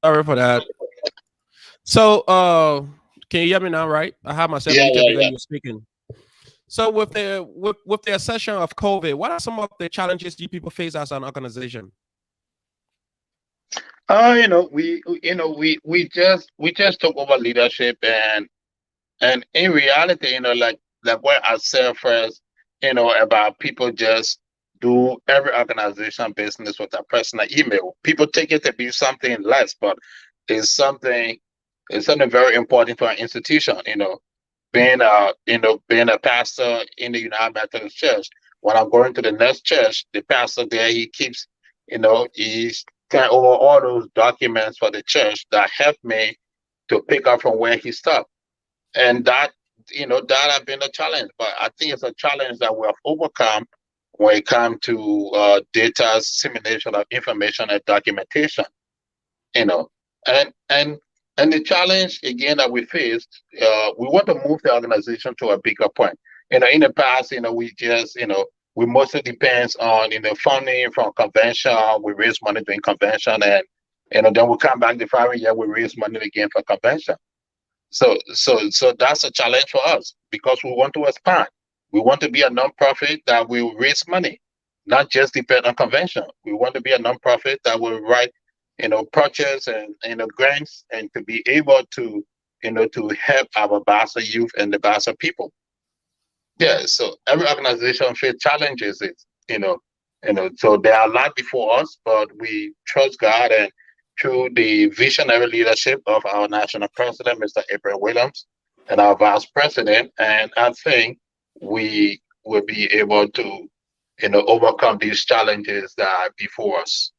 Sorry for that. So, can you hear me now? Right? I have myself Yeah, muted yeah, because yeah. you were speaking. So, with the accession of COVID, what are some of the challenges you people face as an organization? We just took over leadership, and in reality, like what I said first, about people just do every organization business with a personal email. People take it to be something less, but it's something it's something very important for an institution. Being a pastor in the United Methodist Church. When I'm going to the next church, the pastor there, he's going over all those documents for the church that help me to pick up from where he stopped. And that has been a challenge, but I think it's a challenge that we have overcome when it comes to data dissemination of information and documentation. you know and and and the challenge again that we faced, we want to move the organization to a bigger point. In the past, we mostly depends on funding from convention. We raise money during convention, and then we come back the following year, we raise money again for convention. So that's a challenge for us because we want to expand. We want to be a nonprofit that will raise money, not just depend on convention. We want to be a nonprofit that will write, projects and grants, and to be able to help our Bassa youth and the Bassa people. Yeah. So every organization face challenges. So there are a lot before us, but we trust God, and through the visionary leadership of our national president, Mr. April Williams, and our vice president, and I think we will be able to, overcome these challenges that are before us.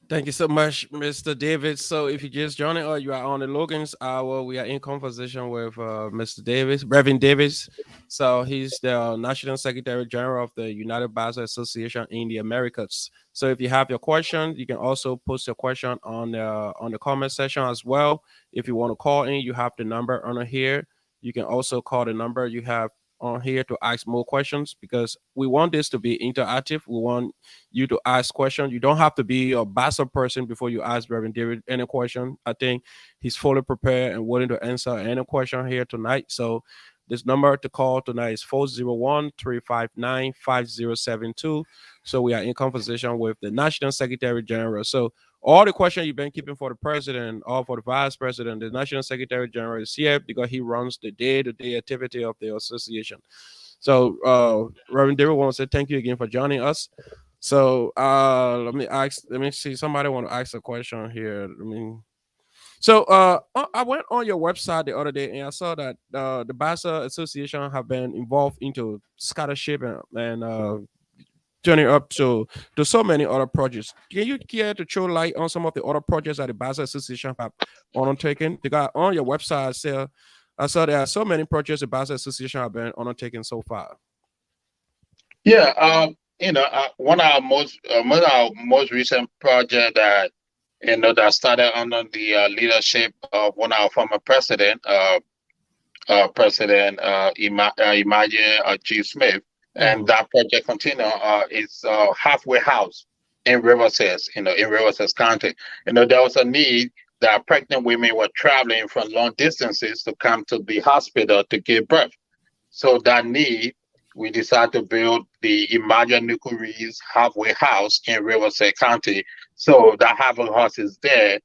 Thank you so much, Mr. Davis. So, if you just joined or you are on the Logan's Hour, we are in conversation with Mr. Davis, Reverend Davis. So, he's the National Secretary General of the United Bassa Association in the Americas. So, if you have your question, you can also post your question on the comment section as well. If you want to call in, you have the number on here. You can also call the number you have on here to ask more questions because we want this to be interactive. We want you to ask questions. You don't have to be a Bassa person before you ask Reverend David any question. I think he's fully prepared and willing to answer any question here tonight. So this number to call tonight is 401-359-5072. So we are in conversation with the National Secretary General. So all the questions you've been keeping for the president or for the vice president, the National Secretary General is here because he runs the day-to-day activity of the association. So Reverend David wants to say thank you again for joining us. So let me see. Somebody want to ask a question here. I went on your website the other day and I saw that the Bassa Association have been involved into scholarship and turning up to so many other projects. Can you care to throw light on some of the other projects that the Bassa Association have undertaken? Because on your website, I saw there are so many projects the Bassa Association have been undertaken so far. Yeah. One of our most recent project that started under the leadership of one of our former president, President Imagine G. Smith, and Mhm. that project continue. It's halfway house in Riverside, in Riverside County. There was a need that pregnant women were traveling from long distances to come to the hospital to give birth. So that need, we decided to build the Imagine Nukuris halfway house in Riverside County. So that halfway house is there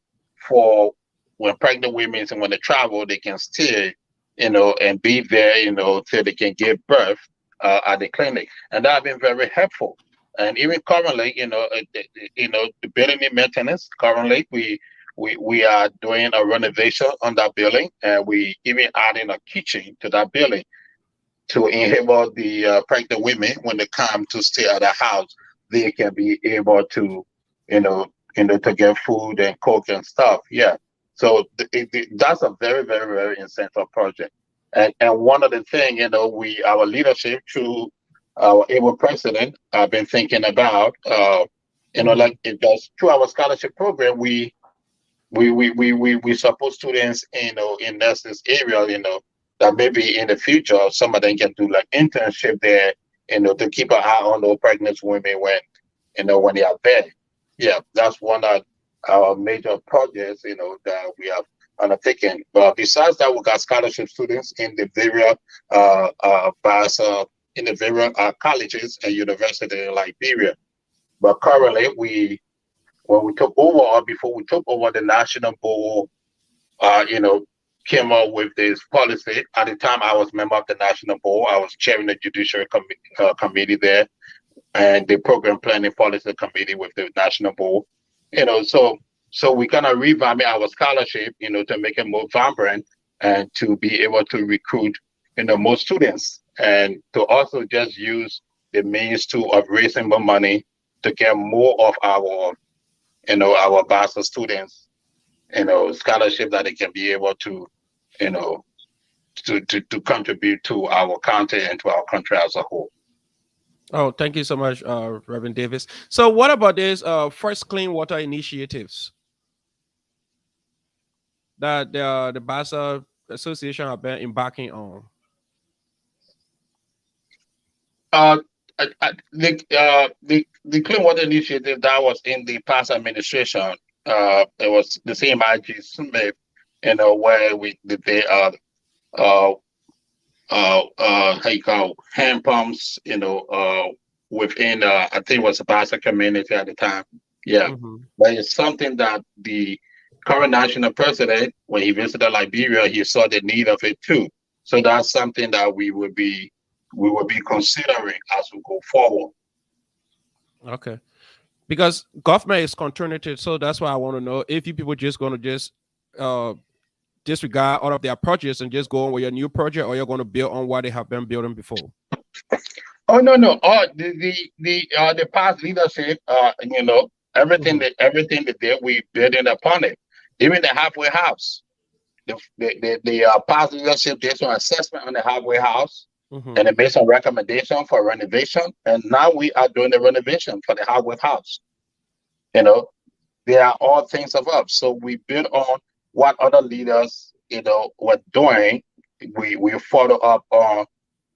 for when pregnant women and when they travel, they can stay, and be there, till they can give birth at the clinic. And that has been very helpful. And even currently, the building maintenance. Currently, we are doing a renovation on that building, and we even adding a kitchen to that building to enable the pregnant women when they come to stay at the house, they can be able to, to get food and cook and stuff. Yeah. So that's a very, very, very essential project. And one of the things, our leadership through our able president have been thinking about, Mhm. like it does through our scholarship program, we support students, in nurses area, that maybe in the future some of them can do like internship there, to keep an eye on those pregnant women when they are there. Yeah, that's one of our major projects, that we have undertaken. But besides that, we got scholarship students in the various in the various colleges and universities in Liberia. But currently, when we took over, or before we took over, the national board, came up with this policy. At the time, I was member of the national board. I was chairing the judiciary committee there, and the program planning policy committee with the national board. So we kind of revamped our scholarship, to make it more vibrant and to be able to recruit, more students, and to also just use the means of raising more money to get more of our Bassa students, scholarship that they can be able to, you know, to contribute to our county and to our country as a whole. Oh, thank you so much, Reverend Davis. So, what about this first clean water initiatives that the Bassa Association have been embarking on? The Clean Water Initiative that was in the past administration, it was the same IG Smith, where we did uh, how you call hand pumps, within I think it was the Bassa community at the time. Yeah, Mm-hmm. but it's something that the current national president, when he visited Liberia, he saw the need of it too. So that's something that we will be considering as we go forward. Okay. Because government is continuity, so that's why I want to know if you people just going to just uh, disregard all of their projects and just go on with your new project, or you're going to build on what they have been building before. Oh no, no. The past leadership, everything Mm-hmm. everything that we building upon it. Even the halfway house. The past leadership did some assessment on the halfway house, Mm-hmm. and it made some recommendation for renovation. And now we are doing the renovation for the halfway house. You know, they are all things of us. So we build on what other leaders, were doing. We follow up on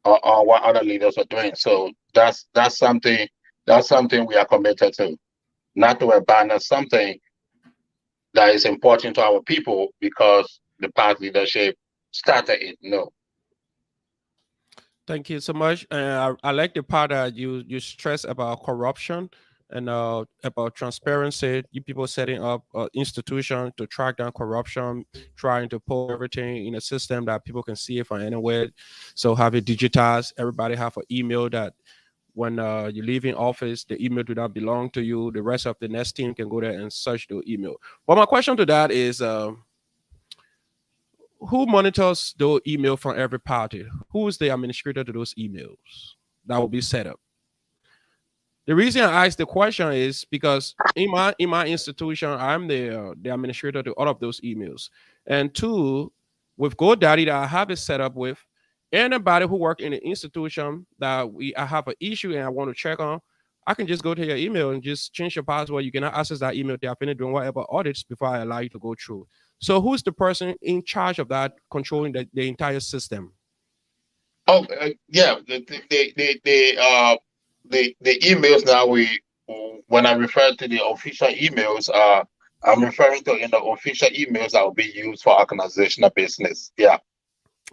what other leaders are doing. So that's something we are committed to, not to abandon something that is important to our people because the past leadership started it. No. Thank you so much. I like the part that you stress about corruption and about transparency. You people setting up institution to track down corruption, trying to put everything in a system that people can see it from anywhere. So have it digitized. Everybody have an email that when you leave in office, the email do not belong to you. The rest of the next team can go there and search the email. But my question to that is. Who monitors the email from every party? Who is the administrator to those emails that will be set up? The reason I ask the question is because in my institution, I'm the administrator to all of those emails. And two, with GoDaddy that I have it set up with, anybody who work in the institution that I have an issue and I want to check on, I can just go to your email and just change your password. You cannot access that email. They are finished doing whatever audits before I allow you to go through. So who's the person in charge of that, controlling the entire system? Oh, yeah. The emails now when I refer to the official emails, I'm referring to official emails that will be used for organizational business. Yeah.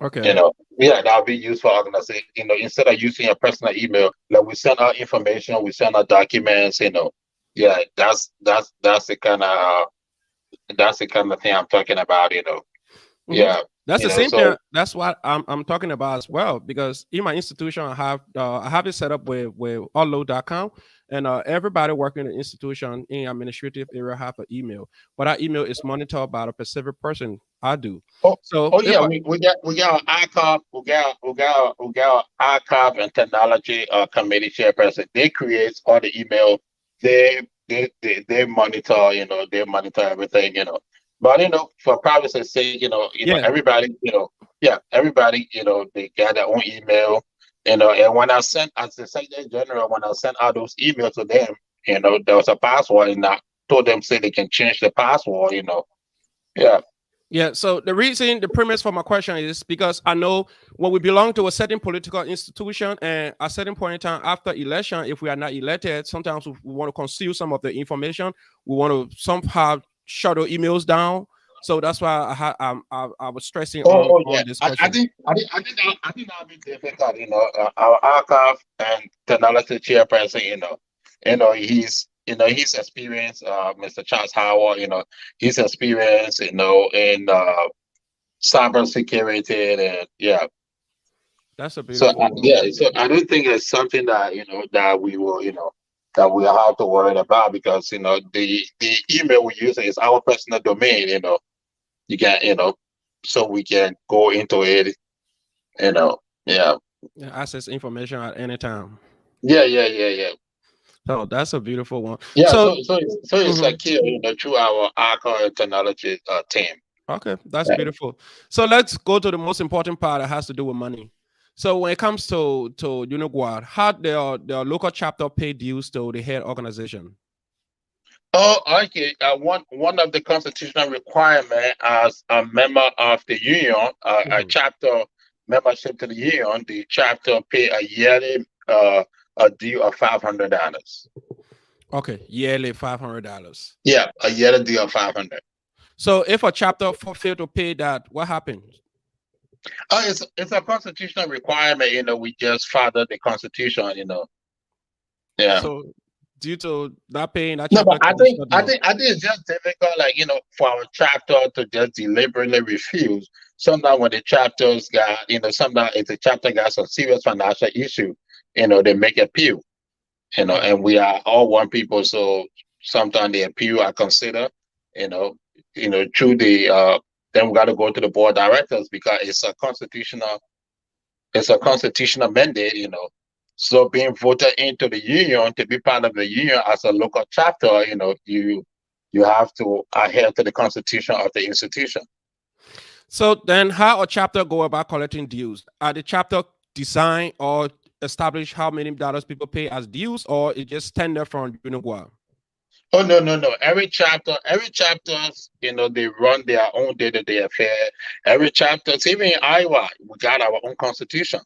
Okay. Yeah, that'll be used for organization. Instead of using your personal email, like we send out information, we send out documents. Yeah, that's the kind of thing I'm talking about. Mhm. Yeah, That's the same thing. so That's what I'm talking about as well. Because in my institution, I have it set up with allload.com, and everybody working in the institution in administrative area have an email. But that email is monitored by the specific person. I do. oh, So oh if yeah, we got our archive, we got our archive and technology committee chairperson. They create all the email. They monitor. They monitor everything. But for privacy sake, yeah, everybody, yeah, everybody, they got their own email. And when I sent, as the Secretary General, when I sent out those emails to them, there was a password, and I told them say they can change the password. Yeah. yeah. So the premise for my question is because I know when we belong to a certain political institution and at a certain point in time after election, if we are not elected, sometimes we want to conceal some of the information. We want to somehow shut our emails down. So that's why I was stressing Oh, oh yeah. on this I question. think that'll be difficult. Our archive and technology chairperson, he's his experience, Mr. Charles Howard, his experience, in cybersecurity, and yeah. That's a So beautiful one. yeah, so I don't think it's something that that we will that we have to worry about, because the email we use is our personal domain. You can so we can go into it. Yeah, Yeah, access information at any time. yeah. So that's a beautiful one. Yeah, So, so it's mhm, secure, through our alcohol technology team. okay, that's Yeah. beautiful. So let's go to the most important part that has to do with money. So when it comes to Uniguard, how their local chapter pay dues to the head organization? Oh, okay. One of the constitutional requirement as a member of the union, a Mhm. chapter membership to the union, the chapter pay a yearly a due of $500. Okay, yearly $500. Yeah, a yearly due of 500. So if a chapter fail to pay that, what happens? Oh, it's a constitutional requirement. We just follow the constitution. Yeah. So due to not paying, that No, but chapter I can be think shut I down. think I think it's just difficult, like for our chapter to just deliberately refuse. Sometimes when the chapters got, sometimes if the chapter got some serious financial issue, they make appeal. Right. And we are all one people, so sometimes the appeal I consider, you know, through the then we got to go to the board of directors, because it's a constitutional mandate. So being voted into the union, to be part of the union as a local chapter, you have to adhere to the constitution of the institution. So then how a chapter go about collecting dues? Are the chapter design or establish how many dollars people pay as dues, or it just tender from Uruguay? Oh, no. Every chapter, they run their own day-to-day affair. Every chapter, even in Iowa, we got our own constitution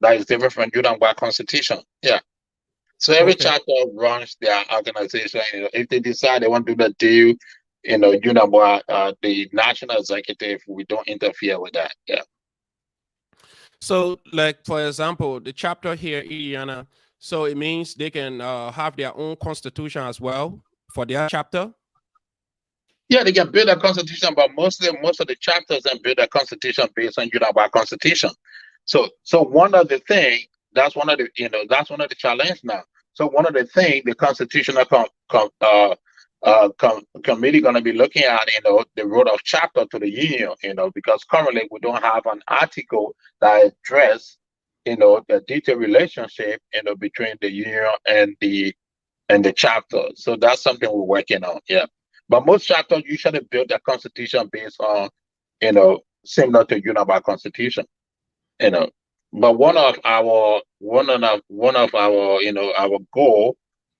that is different from Uruguay constitution. Yeah. So every Okay. chapter runs their organization. If they decide they want to do the deal, the national executive, we don't interfere with that. Yeah. So, like for example, the chapter here, Indiana, so it means they can have their own constitution as well for their chapter. Yeah, they can build a constitution, but most of the chapters and build a constitution based on constitution. So one of the thing that's one of the challenge now. So one of the thing the constitutional committee going to be looking at, the role of chapter to the union, because currently we don't have an article that address, the detailed relationship, between the union and the chapter. So that's something we're working on. Yeah. But most chapters usually build their constitution based on, similar to Unified Constitution. You know. But one of our our goal,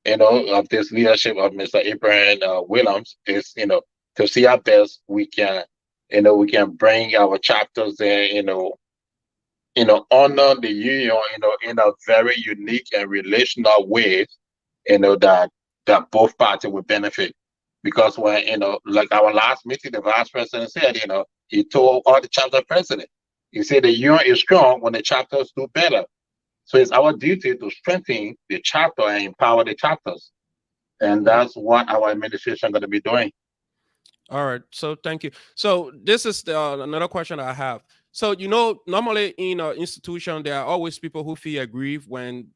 of this leadership of Mr. Abraham Williams is, to see how best we can bring our chapters in, honor the union, in a very unique and relational way, that both parties will benefit. Because when, like our last meeting, the vice president said, he told all the chapter president, he said the union is strong when the chapters do better. So it's our duty to strengthen the chapter and empower the chapters. And Mhm. that's what our administration going to be doing. All right. So thank you. So this is another question I have. So normally in an institution, there are always people who feel aggrieved when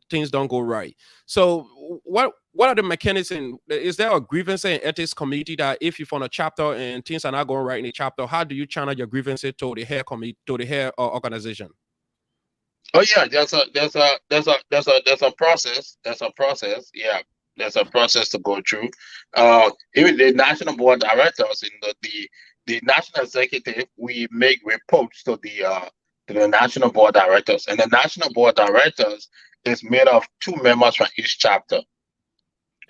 things don't go right. So what are the mechanisms? Is there a grievance and ethics committee that if you found a chapter and things are not going right in the chapter, how do you channel your grievances to the hair committee to the hair organization? Oh yeah, there's a process. There's a process. Yeah, there's a process to go through. Even the national board directors, the national executive, we make reports to the national board directors, and the national board directors is made of two members from each chapter.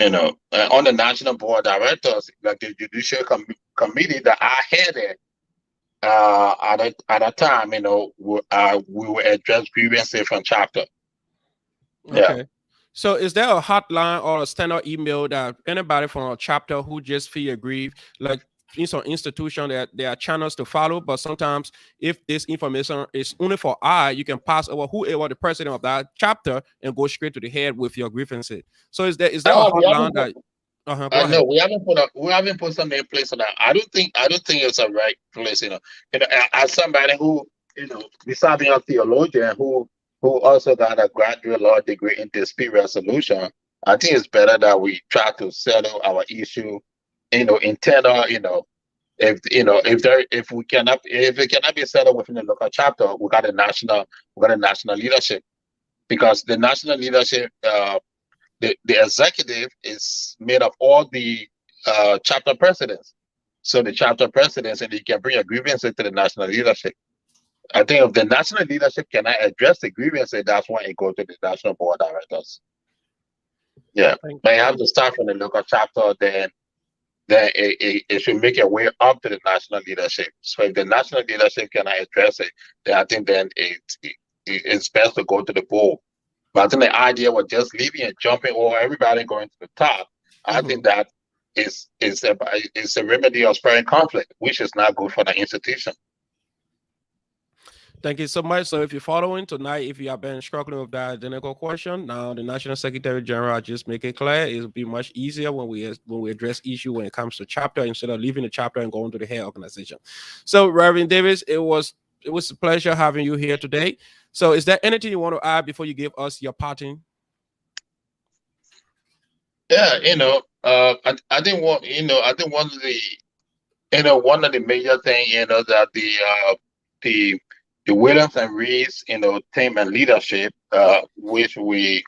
On the national board directors, like the judicial committee that I headed, at a time, we will address grievances from chapter. Yeah. Okay. So is there a hotline or a standard email that anybody from a chapter who just feel aggrieved, like in some institution that there are channels to follow, but sometimes if this information is only for I, you can pass over whoever the president of that chapter and go straight to the head with your grievances. So is there a No, we hotline haven't put. that go No, ahead. we haven't put something in place for that. I don't think it's a right place. As somebody who besides being a theologian who also got a graduate law degree in dispute resolution, I think it's better that we try to settle our issue, internal. If we cannot if it cannot be settled within the local chapter, we got a national leadership because the national leadership. The executive is made of all the chapter presidents. So the chapter presidents, and you can bring a grievance to the national leadership. I think if the national leadership cannot address the grievance, that's when it goes to the national board of directors. Yeah, but you have Thank to start from the local chapter, then it should make a way up to the national leadership. So if the national leadership cannot address it, then I think then it's best to go to the board. But I think the idea was just leaving and jumping over everybody going to the top. I you. think that is a remedy of spreading conflict, which is not good for the institution. Thank you so much. So if you're following tonight, if you have been struggling with that identical question, now the National Secretary General just make it clear. It'll be much easier when we address issue when it comes to chapter instead of leaving the chapter and going to the head organization. So Reverend Davis, it was a pleasure having you here today. So is there anything you want to add before you give us your parting? Yeah, I think one of the major thing, that the the Williams and Reed's, team and leadership, which we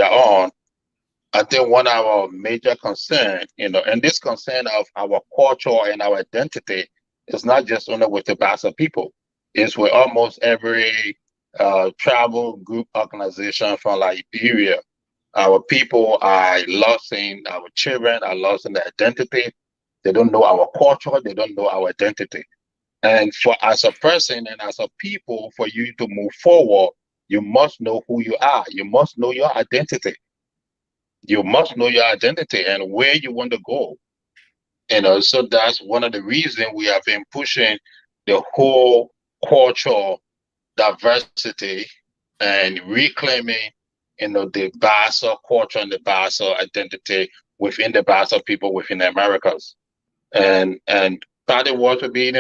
are on. I think one of our major concern, and this concern of our culture and our identity is not just only with the Bassa people. It's with almost every travel group organization from Liberia. Our people are losing, our children are losing their identity. They don't know our culture. They don't know our identity. And for as a person and as a people, for you to move forward, you must know who you are. You must know your identity. You must know your identity and where you want to go. So that's one of the reasons we have been pushing the whole cultural diversity and reclaiming, the Bassa culture and the Bassa identity within the Bassa people within the Americas. And part of what would be,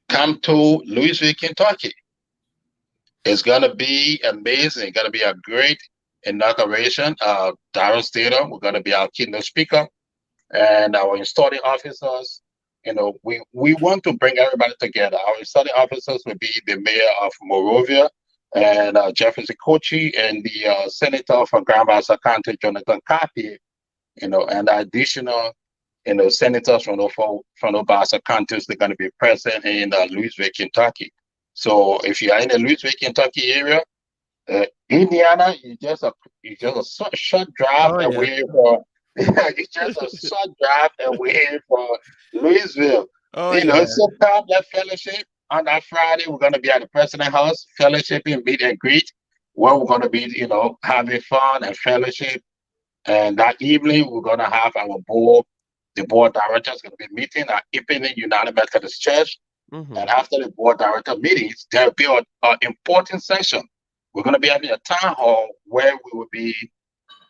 come to Louisville, Kentucky. It's gonna be amazing. It's gonna be a great inauguration. Darren Stater, we're gonna be our keynote speaker, and our installing officers. We want to bring everybody together. Our installing officers will be the mayor of Morovia and Jefferson Kochi and the senator from Grand Bassa County, Jonathan Carpy. And additional senators from the Bassa counties, they're going to be present in Louisville, Kentucky. So if you are in the Louisville, Kentucky area, Indiana, you just a short drive Oh yeah. away from. It's just a short drive away from Louisville. Oh yeah. So come that fellowship on that Friday. We're going to be at the President House fellowship and meet and greet, where we're going to be, having fun and fellowship. And that evening, we're going to have our board. The board director is going to be meeting at Ipinen United Methodist Church. Mm-hmm. And after the board director meetings, there'll be an important session. We're going to be having a town hall where we will be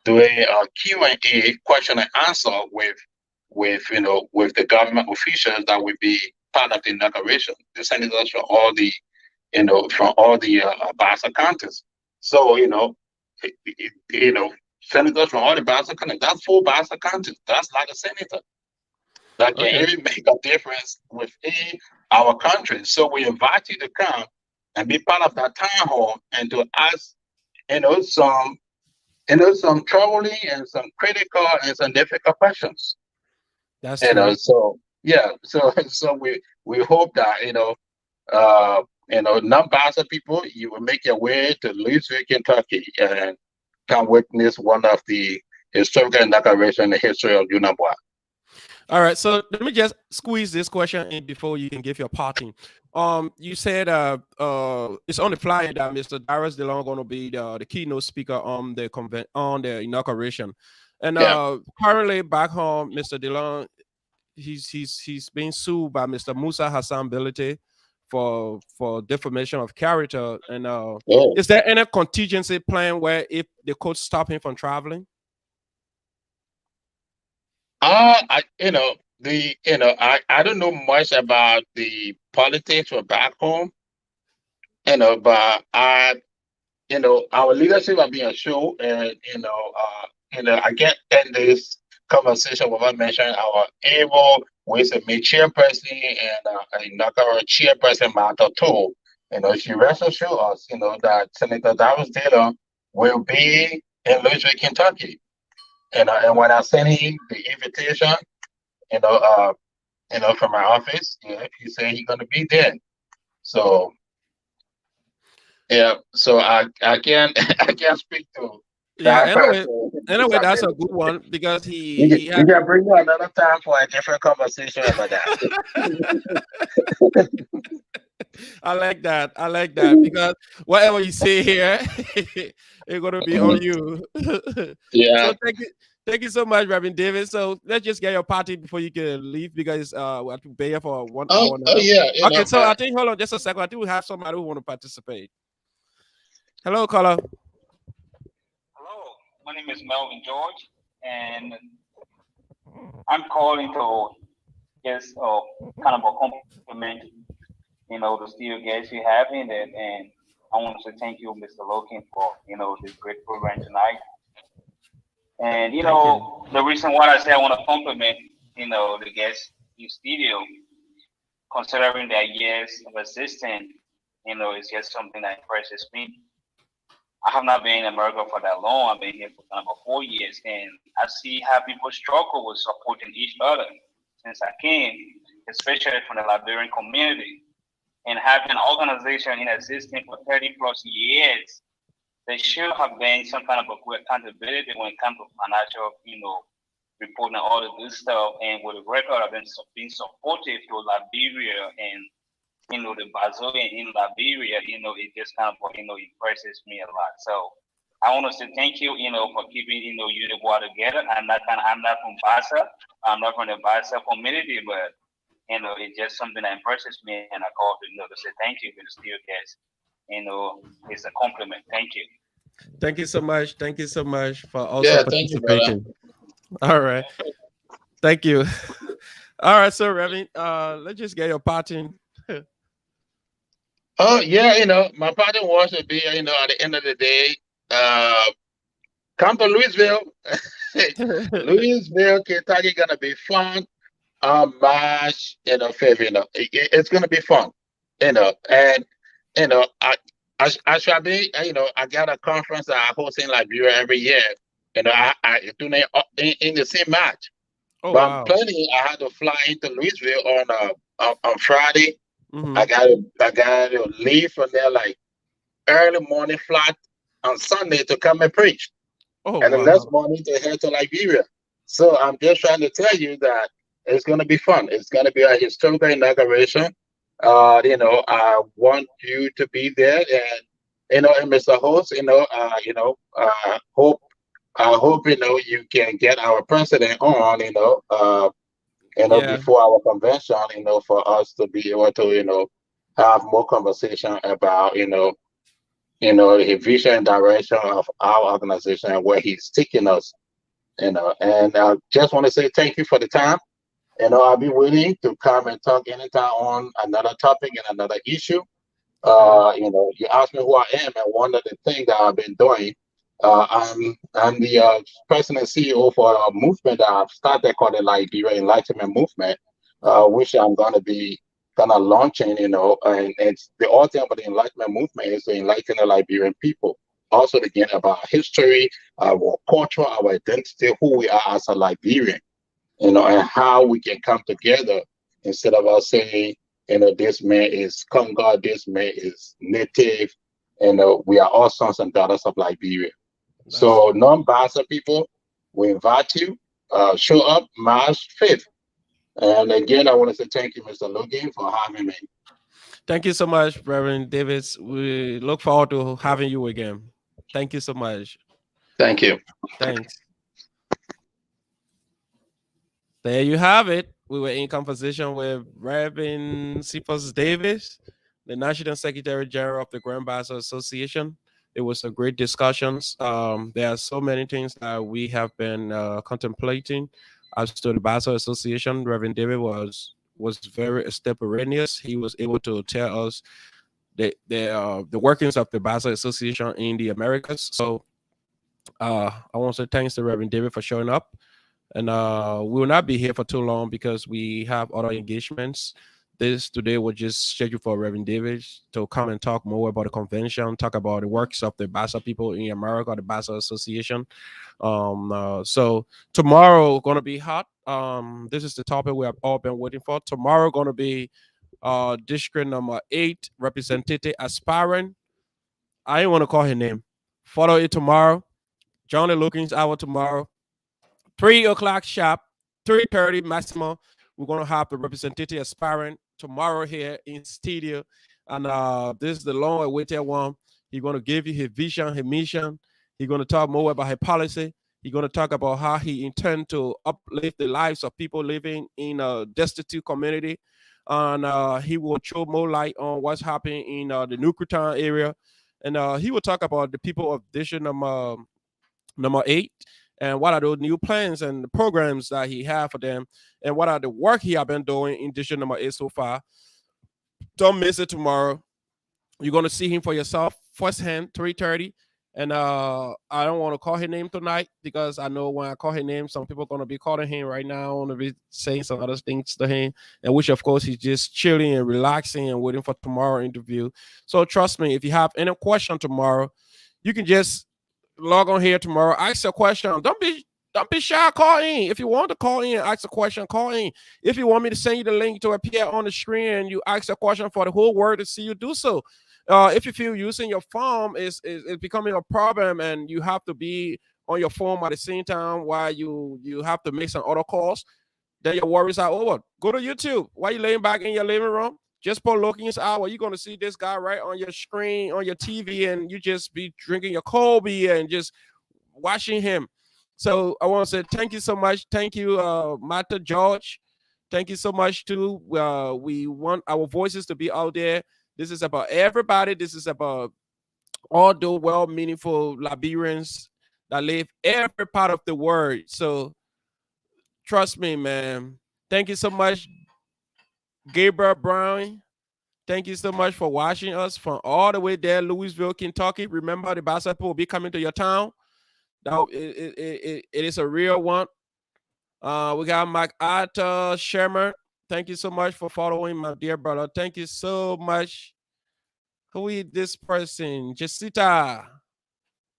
doing a Q&A, question and answer with the government officials that will be part of the inauguration. The senators from all the Bassa counties. So senators from all the Bassa counties. That's 4 Bassa counties. That's like a senator that can Okay. really make a difference within our country. So we invite you to come and be part of that town hall and to ask, some troubling and some critical and some difficult questions. That's true. So yeah, so we hope that non-Bassa people, you will make your way to Louisville, Kentucky, and come witness one of the historical inauguration in the history of Unabwa. All right, so let me just squeeze this question in before you can give your parting. You said it's on the flyer that Mr. Darius DeLong going to be the keynote speaker on the inauguration, and Yeah. currently back home, Mr. DeLong he's being sued by Mr. Musa Hassan Bilite for defamation of character. And Oh, is there any contingency plan where if the court stop him from traveling? you know, I don't know much about the politics for back home, but our leadership are being shown, and I get in this conversation when I mentioned our able with a chairperson and another chairperson Martha Toll. She rest assured us, that Senator Darius Taylor will be in Louisville, Kentucky. And when I sent him the invitation, you know, uh, from my office, he said he's gonna be there. So yeah, so I can't I can't speak to Yeah. that Anyway, person that's a disability. good one because We he can, had. we can bring you another time for a different conversation about that. I like that. I like that because whatever you say here, it's gonna be on you. Yeah. So thank you so much, Reverend David. So let's just get your party before you can leave because we have to be here for 1 hour Oh now. yeah. Okay, so I think hold on just a second. I think we have somebody who want to participate. Hello, caller. Hello, my name is Melvin George, and I'm calling to just kind of a compliment, the studio guests you have in it, and I want to say thank you, Mr. Logan, for this great program tonight. And Thank you. the reason why I say I want to compliment, the guests in studio, considering their years of existence, it's just something that impresses me. I have not been in America for that long. I've been here for kind of about 4 years, and I see how people struggle with supporting each other since I came, especially from the Liberian community. And having an organization in existence for 30 plus years, there should have been some kind of a good accountability when it comes to financial, reporting and all of this stuff. And with the record of being supportive to Liberia and the Brazilian in Liberia, it just kind of, impresses me a lot. So I want to say thank you, for keeping, Unibois together. I'm not from Bassa. I'm not from the Bassa community, but, it's just something that impresses me. And I called, to say thank you to the steel guests. It's a compliment. Thank you. Thank you so much. Thank you so much for also Yeah. Thank you, brother. participating. All right. Thank you. All right, so Reverend, let's just get your parting. Oh yeah. My party wants to be. At the end of the day, uh, come to Louisville. Louisville, Kentucky, gonna be fun. March, February, it's gonna be fun, and I shall be, I got a conference that I host in Liberia every year, I do it in the same match, Oh but I'm wow. planning. I had to fly into Louisville on Friday. Hmm. I got to leave from there like early morning flight on Sunday to come and preach, Oh and the wow. next morning to head to Liberia. So I'm just trying to tell you that it's going to be fun. It's going to be a historical inauguration. I want you to be there, and and Mr. Host, hope I hope you can get our president on, Yeah. before our convention, for us to be able to, have more conversation about, the vision and direction of our organization and where he's taking us, and I just want to say thank you for the time. I'll be willing to come and talk anytime on another topic and another issue. Okay. You asked me who I am, and one of the things that I've been doing, I'm the president and CEO for a movement that I've started called the Liberia Enlightenment Movement, which I'm going to be kind of launching. And it's the ultimate of the Enlightenment Movement is to enlighten the Liberian people. Also, again, about history, our culture, our identity, who we are as a Liberian, and how we can come together instead of us saying, this man is Congo, this man is native, and we are all sons and daughters of Liberia. That's So, true. non-Bassa people, we invite you, show up March 5th. And again, I want to say thank you, Mr. Logan, for having me. Thank you so much, Reverend Davis. We look forward to having you again. Thank you so much. Thank you. Thanks. There you have it. we were in conversation with Reverend Cephas Davis, the National Secretary General of the Grand Bassa Association. It was a great discussions. There are so many things that we have been contemplating as to the Bassa Association. Reverend David was very extemporaneous. He was able to tell us the workings of the Bassa Association in the Americas. So I want to say thanks to Reverend David for showing up. And we will not be here for too long because we have other engagements. This today was just scheduled for Reverend David to come and talk more about the convention, talk about the works of the Bassa people in America, the Bassa Association. So tomorrow gonna be hot. This is the topic we have all been waiting for. Tomorrow gonna be district number 8 representative aspiring. I didn't want to call her name. Follow it tomorrow. Johnny Logan's hour tomorrow. 3 o'clock sharp, 3:30 maximum. We're gonna have the representative aspirant tomorrow here in studio, and this is the long awaited one. He's gonna give you his vision, his mission. He's gonna talk more about his policy. He's gonna talk about how he intends to uplift the lives of people living in a destitute community, and he will throw more light on what's happening in the Nuclear area, and he will talk about the people of district number 8 and what are those new plans and the programs that he have for them and what are the work he have been doing in district number 8 so far. Don't miss it tomorrow. You're going to see him for yourself firsthand, 3:30. And I don't want to call his name tonight because I know when I call his name, some people are going to be calling him right now, going to be saying some other things to him, and which of course he's just chilling and relaxing and waiting for tomorrow interview. So trust me, if you have any question tomorrow, you can just log on here tomorrow, ask a question. Don't be shy. Call in. If you want to call in, ask a question, call in. If you want me to send you the link to appear on the screen and you ask a question for the whole world to see you, do so. If you feel using your phone is becoming a problem and you have to be on your phone at the same time while you have to make some other calls, then your worries are over. Go to YouTube while you're laying back in your living room. Just put Logan's hour. You're gonna see this guy right on your screen, on your TV, and you just be drinking your cold beer and just watching him. So I want to say thank you so much. Thank you, Martha George. Thank you so much too. We want our voices to be out there. This is about everybody. This is about all the well meaningful Liberians that live every part of the world. So trust me, man. Thank you so much, Gabriel Brown. Thank you so much for watching us from all the way there, Louisville, Kentucky. Remember, the basketball will be coming to your town. It is a real one. We got MacArthur Shermer. Thank you so much for following, my dear brother. Thank you so much. Who is this person? Jessita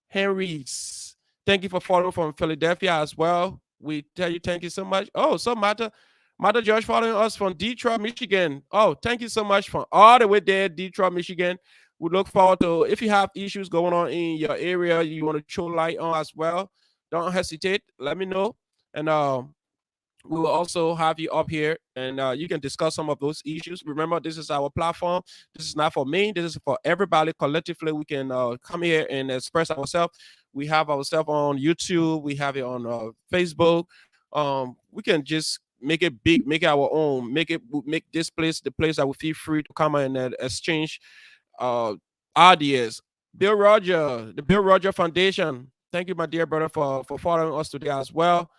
Henrys. Thank you for following from Philadelphia as well. We tell you thank you so much. Oh, so Martha George following us from Detroit, Michigan. Oh, thank you so much from all the way there, Detroit, Michigan. We look forward to, if you have issues going on in your area, you want to show light on as well, don't hesitate. Let me know. And we will also have you up here and you can discuss some of those issues. Remember, this is our platform. This is not for me. This is for everybody. Collectively, we can come here and express ourselves. We have ourselves on YouTube. We have it on Facebook. We can just make it big, make it our own, make this place the place that we feel free to come and exchange ideas. Bill Roger, the Bill Roger Foundation. Thank you, my dear brother, for following us today as well.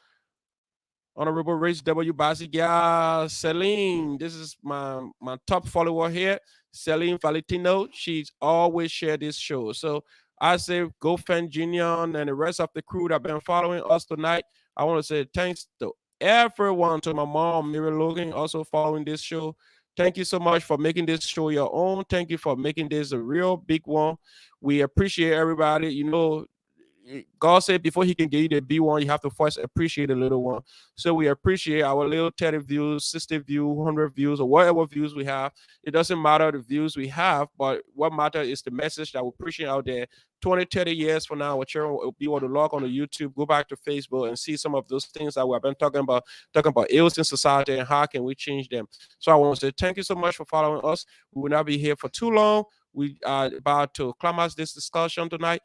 Honorable Rich W. Basigia, Celine. This is my top follower here, Celine Valentino. She's always shared this show. So I say go fan Junior and the rest of the crew that have been following us tonight. I want to say thanks to everyone, to my mom, Mary Logan, also following this show. Thank you so much for making this show your own. Thank you for making this a real big one. We appreciate everybody. You know, God said before he can give you the big one, you have to first appreciate the little one. So we appreciate our little 30 views, 60 views, 100 views, or whatever views we have. It doesn't matter the views we have, but what matters is the message that we're pushing out there. 20, 30 years from now, our children will be able to log on to YouTube, go back to Facebook, and see some of those things that we've been talking about ills in society and how can we change them. So I want to say thank you so much for following us. We will not be here for too long. We are about to climax this discussion tonight.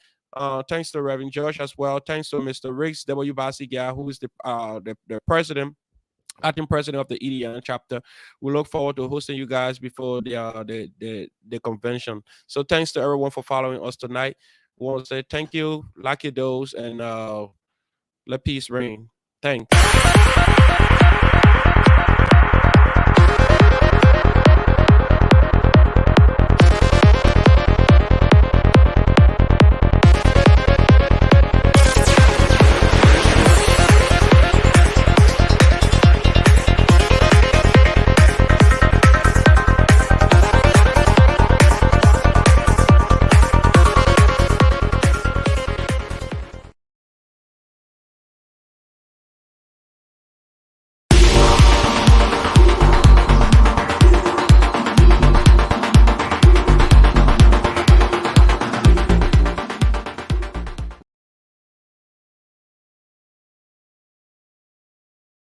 Thanks to Reverend Josh as well. Thanks to Mr. Riggs W. Basiga, who is the president acting president of the Indiana chapter. We look forward to hosting you guys before the convention. So thanks to everyone for following us tonight. We want to say thank you, lucky those, and let peace reign. Thanks.